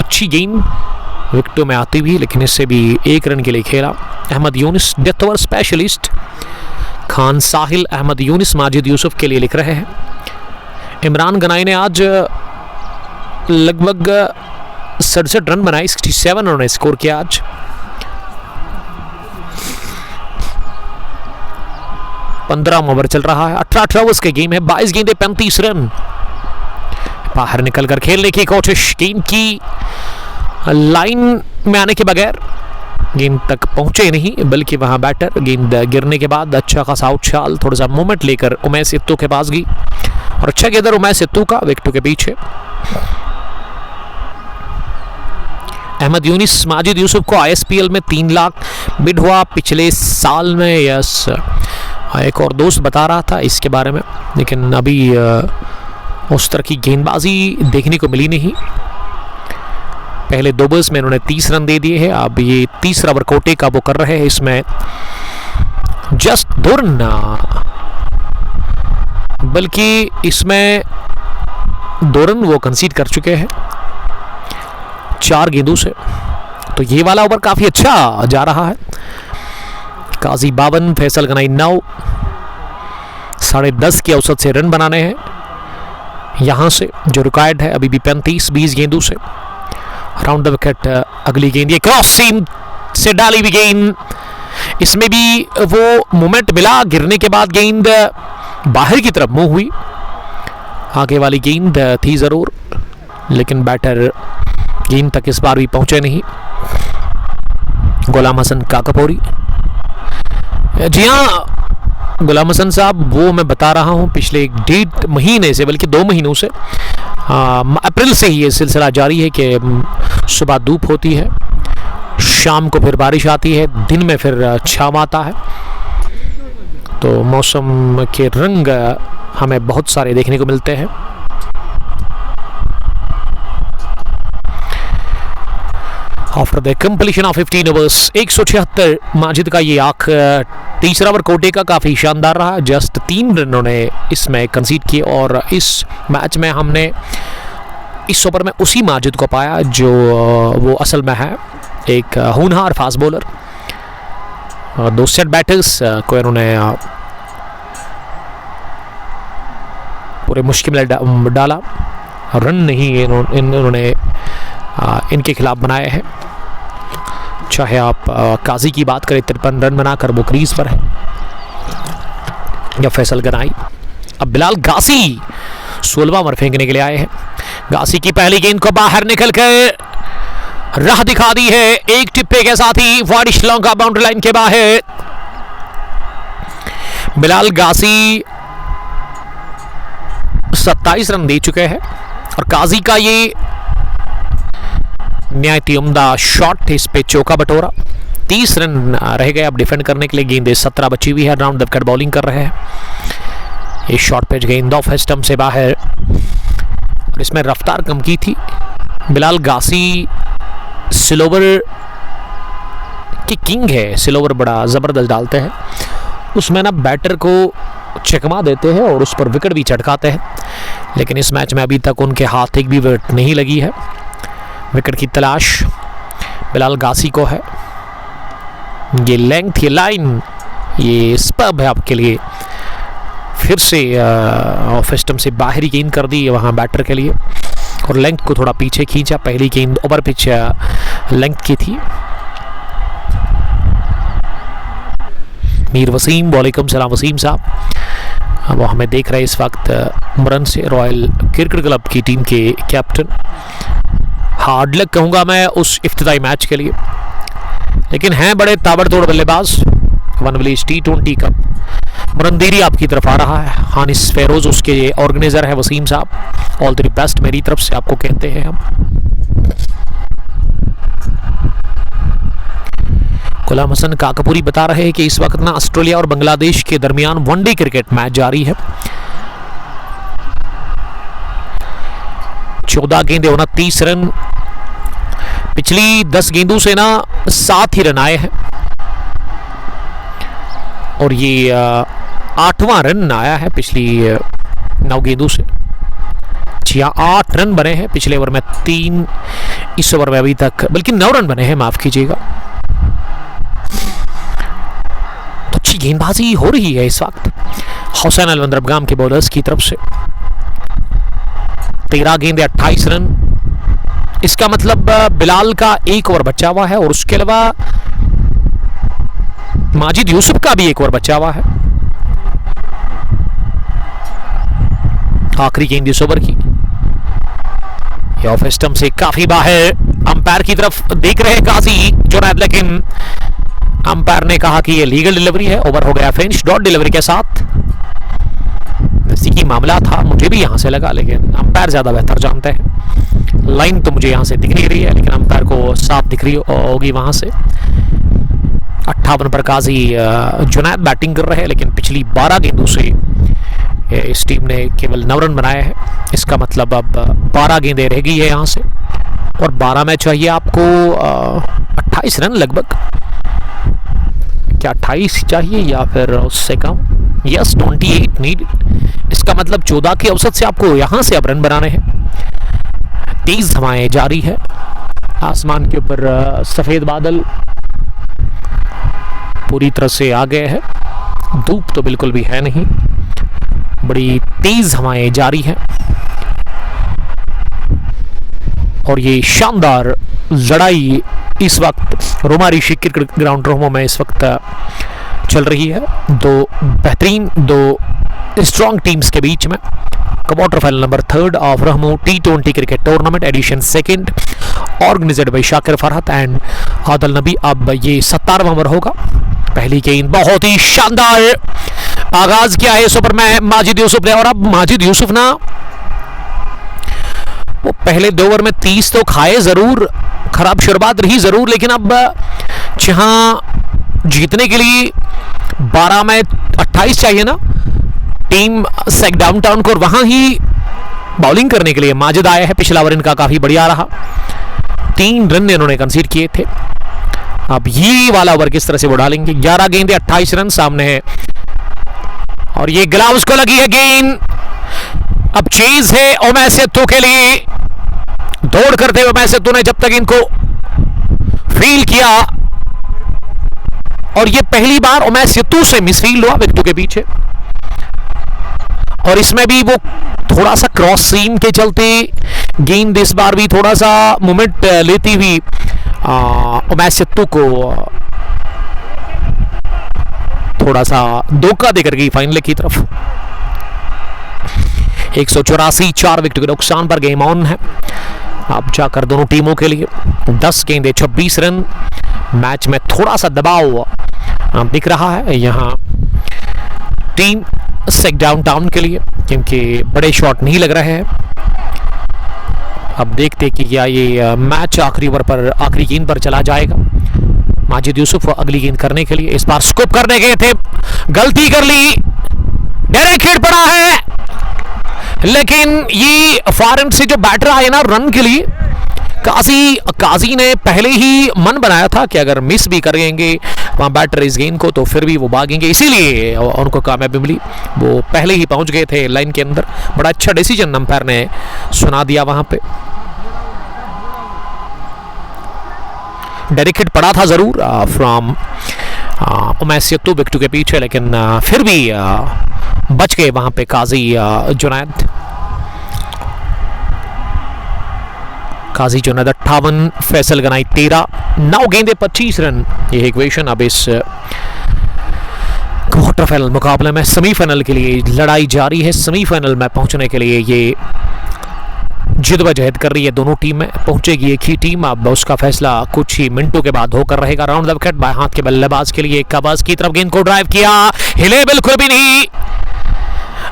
अच्छी गेंद विकेटों में आती हुई, लेकिन इससे भी 1 रन के लिए खेला। Ahmad Younis death over specialist Khan Sahil Ahmad Younis Majid Yusuf के लिए लिख रहे हैं। इमरान गनाई ने आज लगभग 67 रन बनाए, 67 उन्होंने स्कोर किया आज। पंद्रह ओवर चल रहा है, 18 ओवर्स की गेम है, 22 गेंदे 35 रन। बाहर निकलकर खेलने की कोशिश, गेंद की लाइन में आने के बगैर गेंद तक पहुंचे नहीं, बल्कि वहां बैटर गेंद गिरने के बाद अच्छा खासा उछाल, थोड़ा सा मूवमेंट लेकर उमैस इत्तू के पास गई और अच्छा गेंदर उमैस इत्तू का विकेटों के पीछे। अहमद यूनिस माजिद यूसुफ को आईएसपीएल में 3 लाख बिड हुआ पिछले साल में। यस, एक और दोस्त बता रहा था इसके बारे में, लेकिन अभी उस तरह की गेंदबाजी देखने को मिली नहीं। पहले 2 ओवर्स में उन्होंने 30 रन दे दिए हैं, अब ये तीसरा ओवर कोटे का वो कर रहे हैं, इसमें जस्ट 2 रन, बल्कि इसमें 2 रन वो कंसीड कर चुके हैं 4 गेंदों से। तो ये वाला ओवर काफी अच्छा जा रहा है। काजी 52, फैसल गनाई 9, 10.5 के औसत से रन बनाने हैं यहां से, जो रिकॉर्ड है अभी भी 35-20 गेंदों से। राउंड द विकेट अगली गेंद, ये क्रॉस सीम से डाली हुई गेंद, इसमें भी वो मोमेंट मिला, गिरने के बाद गेंद बाहर की तरफ मूव हुई। आगे वाली गेंद थी जरूर, लेकिन बैटर गेंद तक इस बार भी पहुंचे नहीं। गुलाम हसन काकापोरी, जी हाँ गुलाम हसन साहब, वो मैं बता रहा हूँ पिछले 1.5 महीने से, बल्कि 2 महीनों से, अप्रैल से ही ये सिलसिला जारी है कि सुबह धूप होती है, शाम को फिर बारिश आती है, दिन में फिर छाँव आता है। तो मौसम के रंग हमें बहुत सारे देखने को मिलते हैं। After the completion of 15 overs 176, Majid का ये तीसरा ओवर कोटे का काफ़ी शानदार रहा। जस्ट 3 रन उन्होंने इसमें कंसीड किए, और इस मैच में हमने इस ओवर में उसी माजिद को पाया जो वो असल में है, एक होनहार फास्ट बॉलर। 2 सेट बैटर्स को इन्होंने पूरे मुश्किल में डाला। रन नहीं इन्होंने इनके खिलाफ बनाए हैं। चाहे आप काजी की बात करें, 53 रन बनाकर वो क्रीज पर है, या फैसल गनाई। अब बिलाल गासी 16वां ओवर फेंकने के लिए आए हैं। गासी की पहली गेंद को बाहर निकल कर राह दिखा दी है एक टिप्पे के साथ ही वाइड श्रीलंका बाउंड्री लाइन के बाहर। बिलाल गासी 27 रन दे चुके हैं और काजी का ये न्यायती उम्दा शॉट, इस पे चौका बटोरा। 30 रन रह गए अब डिफेंड करने के लिए। गेंदें 17 बची हुई है, राउंड द विकेट बॉलिंग कर रहे हैं। ये शॉर्ट पिच गेंद ऑफ स्टंप से बाहर, इसमें रफ्तार कम की थी। बिलाल गासी स्लोवर की किंग है, स्लोवर बड़ा जबरदस्त डालते हैं। उसमें ना बैटर को चकमा देते हैं और उस पर विकेट भी चटकाते हैं, लेकिन इस मैच में अभी तक उनके हाथ एक भी विकेट नहीं लगी है। विकेट की तलाश बिलाल गासी को है। ये लेंथ, ये लाइन, ये स्पर्ब है आपके लिए। फिर से ऑफ स्टंप से बाहरी गेंद कर दी वहां बैटर के लिए और लेंथ को थोड़ा पीछे खींचा। पहली गेंद ओवर पिच लेंथ की थी। मीर वसीम, वालेकुम सलाम वसीम साहब। वो हमें देख रहे हैं इस वक्त मुरन से, रॉयल क्रिकेट क्लब की टीम के कैप्टन। हार्ड लक कहूंगा मैं उस इफ्तिताई मैच के लिए, लेकिन हैं बड़े ताबड़तोड़ बल्लेबाज। वन विलेज T20 कप मुरंदेरी आपकी तरफ आ रहा है। हानिस फेरोज उसके ऑर्गेनाइजर है वसीम साहब। ऑल द बेस्ट मेरी तरफ से आपको कहते हैं हम। गुलाम हसन काकपुरी बता रहे हैं कि इस वक्त ना ऑस्ट्रेलिया और बांग्लादेश के दरमियान वनडे क्रिकेट मैच जारी है। 14 गेंदें 29 रन। पिछली 10 गेंदों से ना 7 ही रन आए हैं और ये 8वां रन आया है पिछली 9 गेंदों से। जी हाँ, 8 रन बने हैं पिछले ओवर में, 3 इस ओवर में अभी तक, बल्कि 9 रन बने हैं, माफ कीजिएगा। तो अच्छी गेंदबाजी हो रही है इस वक्त हुसैन अलवंदरबगाम के बॉलर्स की तरफ से। 13 गेंदे 28 रन। इसका मतलब बिलाल का 1 ओवर बचा हुआ है और उसके अलावा माजिद यूसुफ का भी 1 ओवर बचा हुआ है। आखिरी गेंद इस ओवर की, ऑफ स्टंप से काफी बाहर। अंपायर की तरफ देख रहे काजी जुनैद, लेकिन अंपायर ने कहा कि यह लीगल डिलीवरी है। ओवर हो गया फिनिश डॉट डिलीवरी के साथ। नजदीकी मामला था, मुझे भी यहां से लगा, लेकिन अंपायर ज्यादा बेहतर जानते हैं। लाइन तो मुझे यहां से दिख नहीं रही है, लेकिन अंपायर को साफ दिख रही होगी वहां से। 58 पर काजी जुनैद बैटिंग कर रहे हैं, लेकिन पिछली 12 गेंदों से इस टीम ने केवल 9 रन बनाए हैं। इसका मतलब अब 12 गेंदें रह गई है यहां से, और 12 में चाहिए आपको 28 रन लगभग। क्या 28 चाहिए या फिर उससे कम? Yes, 28 need. इसका मतलब 14 के औसत से आपको यहां से अब रन बनाने हैं। तेज हवाएं जारी है, आसमान के ऊपर सफेद बादल पूरी तरह से आ गए हैं। धूप तो बिल्कुल भी है नहीं, बड़ी तेज हवाएं जारी हैं और ये शानदार लड़ाई इस वक्त रोमारी क्रिकेट ग्राउंड रोमो में इस वक्त चल रही है। दो स्ट्रॉन्ग टीम्स के बीच में quarter final number 3 of Rahmoo T20 cricket tournament edition 2 organised by Shakir Farhat and Adil Nabi. अब ये 17वां ओवर होगा। पहली गेंद बहुत ही शानदार आगाज किया है इस ओवर में माजिद यूसुफ ने, और अब माजिद यूसुफ ना वो पहले 2 ओवर में 30 तो खाए जरूर, खराब शुरुआत रही जरूर, लेकिन अब जहां जीतने के लिए 12 में 28 चाहिए ना टीम सेक डाउनटाउन को, और वहां ही बॉलिंग करने के लिए माजिद आया है। पिछला ओवर इनका काफी बढ़िया रहा, 3 रन इन्होंने कंसीड किए थे। अब ये वाला ओवर किस तरह से वो डालेंगे। 11 गेंदे 28 रन सामने है, और ये ग्लव्स को लगी है गेंद। अब चेज है उमैस सेत्तू के लिए, दौड़ करते हुए उमैस सेत्तू ने जब तक इनको फील किया, और ये पहली बार उमैस सेत्तू से मिसफील्ड हुआ विकेटों के पीछे। और इसमें भी वो थोड़ा सा क्रॉस सीम के चलते गेंद इस बार भी थोड़ा सा मोमेंट लेती हुई उमैस सित्तू को थोड़ा सा धोखा देकर गई फाइनल की तरफ। 184 4 विकेट के नुकसान पर गेम ऑन है अब जाकर दोनों टीमों के लिए। 10 गेंदें 26 रन। मैच में थोड़ा सा दबाव दिख रहा है यहाँ टीम सेक डाउनटाउन के लिए, क्योंकि बड़े शॉट नहीं लग रहे हैं। अब देखते कि क्या ये मैच आखिरी ओवर पर आखिरी गेंद पर चला जाएगा। माजिद यूसुफ अगली गेंद करने के लिए इस बार स्कूप करने गए थे, गलती कर ली, डायरेक्ट हिट पड़ा है, लेकिन ये फॉरन से जो बैटर आए ना रन के लिए, काजी ने पहले ही मन बनाया था कि अगर मिस भी करेंगे वहाँ बैटर इस गेंद को तो फिर भी वो भागेंगे, इसीलिए उनको कामयाबी मिली। वो पहले ही पहुंच गए थे लाइन के अंदर। बड़ा अच्छा डिसीजन अंपायर ने सुना दिया वहां पे। डायरेक्ट हिट पड़ा था जरूर फ्रॉम उमैस सित्तू विकेट के पीछे, लेकिन फिर भी बच गए वहां पे काजी जुनैद। काजी जुनैद 58, फैसल गनाई 13, 9 गेंदे 25 रन। ये इक्वेशन अब इस क्वार्टर फाइनल मुकाबले में सेमीफाइनल के लिए लड़ाई जारी है। सेमीफाइनल में पहुंचने के लिए ये जिद्दोजहद कर रही है दोनों टीमें। पहुंचेगी एक ही टीम, अब उसका फैसला कुछ ही मिनटों के बाद होकर रहेगा। राउंड द विकेट बाएं हाथ के बल्लेबाज के लिए कबास की तरफ गेंद को ड्राइव किया, हिले बिल्कुल भी नहीं,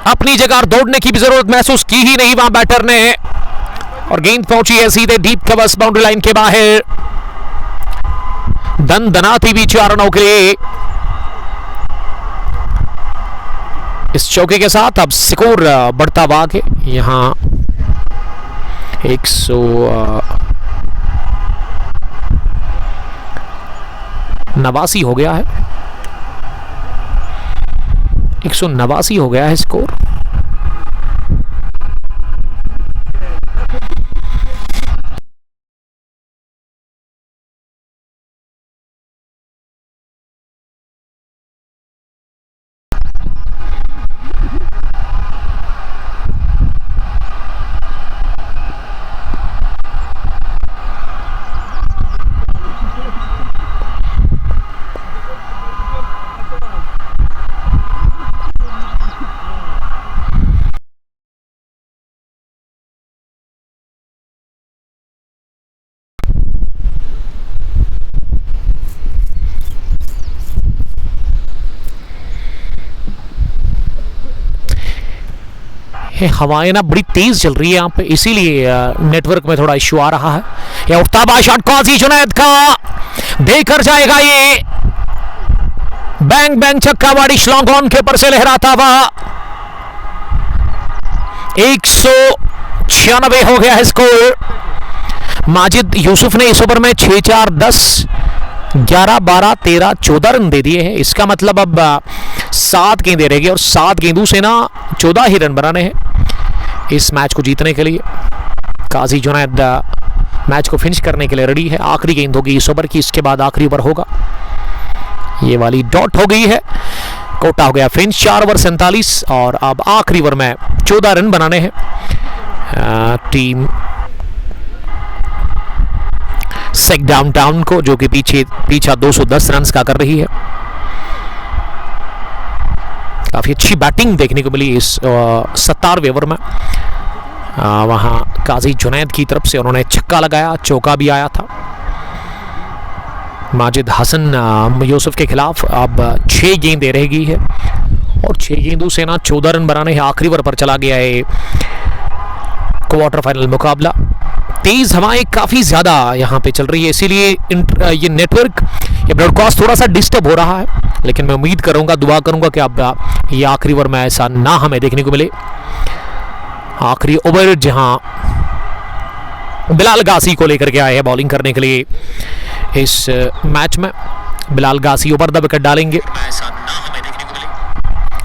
अपनी जगह दौड़ने की भी जरूरत महसूस की ही नहीं वहां बैटर ने, और गेंद पहुंची है सीधे डीप कवर्स बाउंड्री लाइन के बाहर। दन दनाती भी 4 रनों के लिए। इस चौके के साथ अब स्कोर बढ़ता हुआ आगे। यहां 189 हो गया है, 189 हो गया है स्कोर। हवाएं ना बड़ी तेज चल रही है यहाँ पे, इसीलिए नेटवर्क में थोड़ा इश्यू आ रहा है। ये उठता हुआ शॉट काजी जुनैद का देकर जाएगा, ये बैंग बैंग छक्का वारिश लॉन्ग ऑन के पर से लहराता हुआ। 196 हो गया है स्कोर। माजिद यूसुफ ने इस ओवर में 6 4 10 11 12 13 14 रन दे दिए हैं। इसका मतलब अब 7 गेंदें रहेगी और 7 गेंदों से ना 14 ही रन बनाने हैं इस मैच को जीतने के लिए। काजी जुनैद मैच को फिनिश करने के लिए रेडी है। आखिरी गेंद होगी इस ओवर की, इसके बाद आखिरी ओवर होगा। ये वाली डॉट हो गई है, कोटा हो गया फिनिश। 4 ओवर 47 और अब आखिरी ओवर में 14 रन बनाने हैं। टीम सेक डाउनटाउन को, जो कि पीछा 210 रन का कर रही है। काफी अच्छी बैटिंग देखने को मिली इस 17वें ओवर में। वहां काजी जुनैद की तरफ से उन्होंने छक्का लगाया, चौका भी आया था। माजिद हसन यूसुफ के खिलाफ अब 6 गेंदें रहेगी है और 6 गेंदों से ना 14 रन बनाने हैं। आखिरी ओवर पर चला गया है क्वार्टर फाइनल मुकाबला। तेज हवाएं काफी ज्यादा यहाँ पे चल रही है, इसीलिए ये नेटवर्क, ये ब्रॉडकास्ट थोड़ा सा डिस्टर्ब हो रहा है, लेकिन मैं उम्मीद करूंगा, दुआ करूंगा कि अब ये आखिरी ओवर में ऐसा ना हमें देखने को मिले। आखिरी ओवर जहां बिलाल गासी को लेकर के आए हैं बॉलिंग करने के लिए इस मैच में। बिलाल गासी ओवर द विकेट डालेंगे।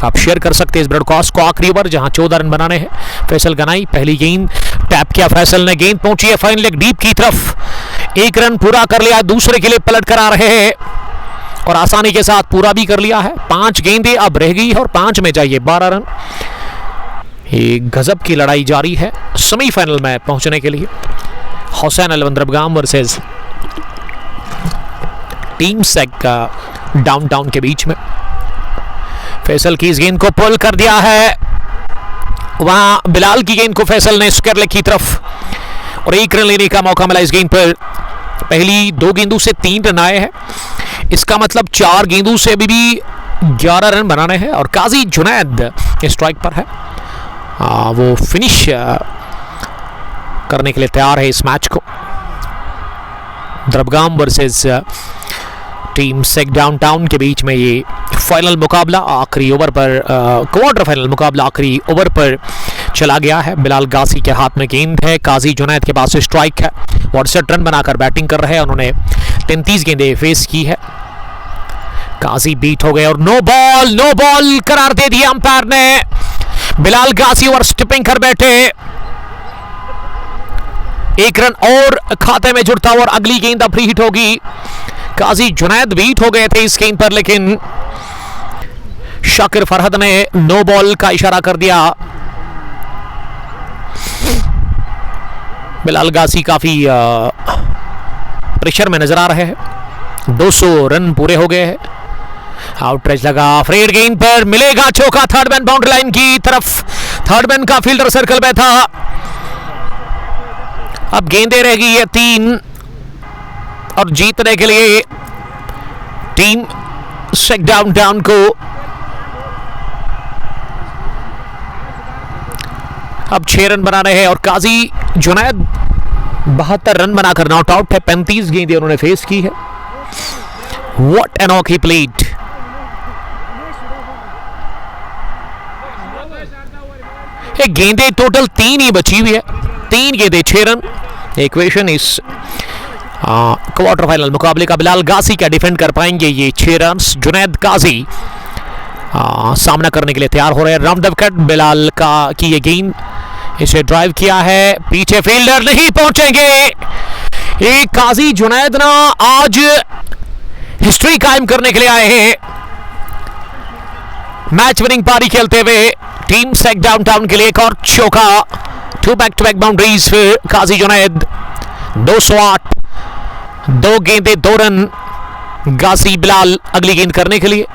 आप शेयर कर सकते हैं इस ब्रॉडकास्ट को। आखिरी ओवर जहां 14 रन बनाने हैं। फैसल गनाई पहली गेंद टैप किया, फैसल ने गेंद पहुंची है फाइनल लेग डीप की तरफ। 1 रन पूरा कर लिया, दूसरे के लिए पलट कर आ रहे हैं और आसानी के साथ पूरा भी कर लिया है। 5 गेंदें अब रह गई है और 5 में चाहिए 12 रन। ये गजब की लड़ाई जारी है सेमीफाइनल में पहुंचने के लिए। Hussain eleven Darbagam versus team सेग का डाउनटाउन के बीच में। फैसल की इस गेंद को पुल कर दिया है, वहां बिलाल की गेंद को फैसल ने स्क्वायर लेग की तरफ और 1 रन लेने का मौका मिला इस गेंद पर। पहली 2 गेंदों से 3 रन आए हैं, इसका मतलब 4 गेंदों से अभी भी 11 रन बनाने हैं और काजी जुनैद स्ट्राइक पर है। वो फिनिश करने के लिए तैयार है इस मैच को। दरबगाम वर्सेस टीम सेग डाउनटाउन के बीच में ये फाइनल मुकाबला आखिरी ओवर पर, क्वार्टर फाइनल मुकाबला आखिरी ओवर पर चला गया है। बिलाल गासी के हाथ में गेंद है, काजी जुनैद के पास स्ट्राइक है। वो 68 रन बनाकर बैटिंग कर रहे हैं, उन्होंने 33 गेंदें फेस की है। काजी बीट हो गए और नो बॉल करार दे दिया अंपायर ने। बिलाल गासी ओवर स्टिपिंग कर बैठे, 1 रन और खाते में जुड़ता और अगली गेंद अब फ्री हिट होगी। काजी जुनैद बीट हो गए थे इस गेंद पर, लेकिन शाकिर फरहद ने नो बॉल का इशारा कर दिया। बिलाल गासी काफी प्रेशर में नजर आ रहे हैं। 200 रन पूरे हो गए हैं। आउटरेज लगा, फ्रेड गेंद पर मिलेगा चौका, थर्ड मैन बाउंड्री लाइन की तरफ, थर्ड मैन का फील्डर सर्कल में था। अब गेंदें रह गई है 3 और जीतने के लिए टीम सेग डाउनटाउन को अब 6 रन बनाने हैं और काजी जुनैद 72 रन बनाकर नॉट आउट है। 35 गेंदें उन्होंने फेस की है। What an knock he played. गेंदें टोटल 3 ही बची हुई है, 3 गेंदें 6 रन। इक्वेशन इस क्वार्टर फाइनल मुकाबले का बिलाल गासी क्या डिफेंड कर पाएंगे ये 6 रन। जुनैद काजी सामना करने के लिए तैयार हो रहे हैं। राउंड द विकेट बिलाल का की ये गेंद, इसे ड्राइव किया है, पीछे फील्डर नहीं पहुंचेंगे। ये काजी जुनैद ना आज हिस्ट्री कायम करने के लिए आए हैं। मैच विनिंग पारी खेलते हुए टीम सेग डाउनटाउन के लिए एक और चौका, 2 बैक-टू-बैक बाउंड्रीज फिर काजी जुनैद। 208, 2 गेंदें 2 रन। गासी बिलाल अगली गेंद करने के लिए,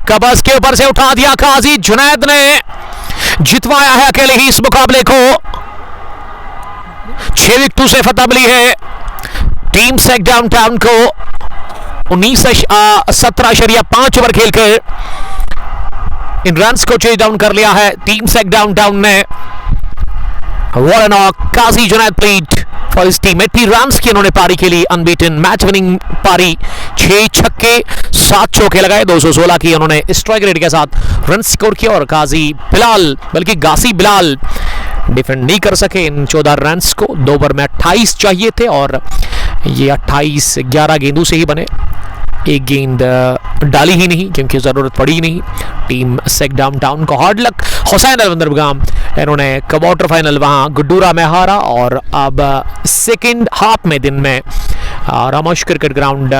कबस के ऊपर से उठा दिया काजी जुनैद ने, जितवाया है अकेले ही इस मुकाबले को। 6 विकेटों से फतह मिली है टीम सेग डाउनटाउन को। 17.5 ओवर खेलकर इन रन्स को चेज डाउन कर लिया है टीम सेग डाउनटाउन ने। What a knock, Qazi Junaid played for his team. 80 runs की उन्होंने पारी के लिए अनबीटन मैच विनिंग पारी, 6 छक्के 7 चौके लगाए, 216 की उन्होंने स्ट्राइक रेट के साथ रन स्कोर किया और काजी बिलाल, बल्कि गासी बिलाल डिफेंड नहीं कर सके इन 14 रन्स को। 2 ओवर में 28 चाहिए थे और ये 28 11 गेंदों से ही बने। एक गेंद डाली ही नहीं क्योंकि जरूरत पड़ी नहीं। टीम सेग डाउनटाउन को हार्ड लक। हुसैन एलेवन दरबगाम इन्होंने क्वार्टर फाइनल वहां गुड्डूरा में हारा और अब सेकंड हाफ में दिन में रामोश क्रिकेट ग्राउंड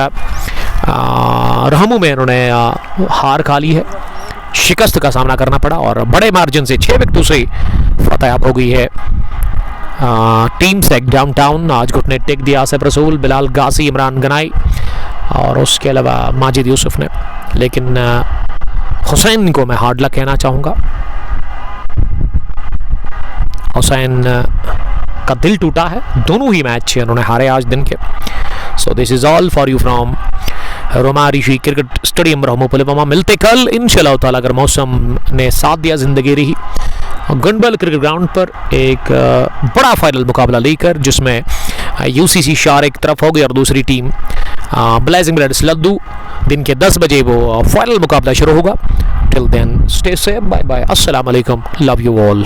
रहमू में इन्होंने हार खा ली है, शिकस्त का सामना करना पड़ा और बड़े मार्जिन से 6 विकेटों से फतह हो गई है टीम सेग डाउनटाउन। आज घुटने टेक दिया आसिफ रसूल, बिलाल गासी, इमरान गनाई और उसके अलावा माजिद यूसुफ ने, लेकिन हुसैन को मैं हार्ड लक कहना चाहूँगा। हुसैन का दिल टूटा है, दोनों ही मैच उन्होंने हारे आज दिन के। So this is all for you from Roma Rishi cricket stadium Rahmoo Pulwama. मिलते कल इंशाल्लाह ताला अगर मौसम ने साथ दिया, जिंदगी रही। गंडबल क्रिकेट ग्राउंड पर एक बड़ा फाइनल मुकाबला लेकर, जिसमें यूसीसी शार एक तरफ होगी और दूसरी टीम ब्लेजिंग रेड्स लद्दू। दिन के 10 बजे वो फाइनल मुकाबला शुरू होगा। Till then stay safe, bye bye, अस्सलाम वालेकुम, लव यू ऑल।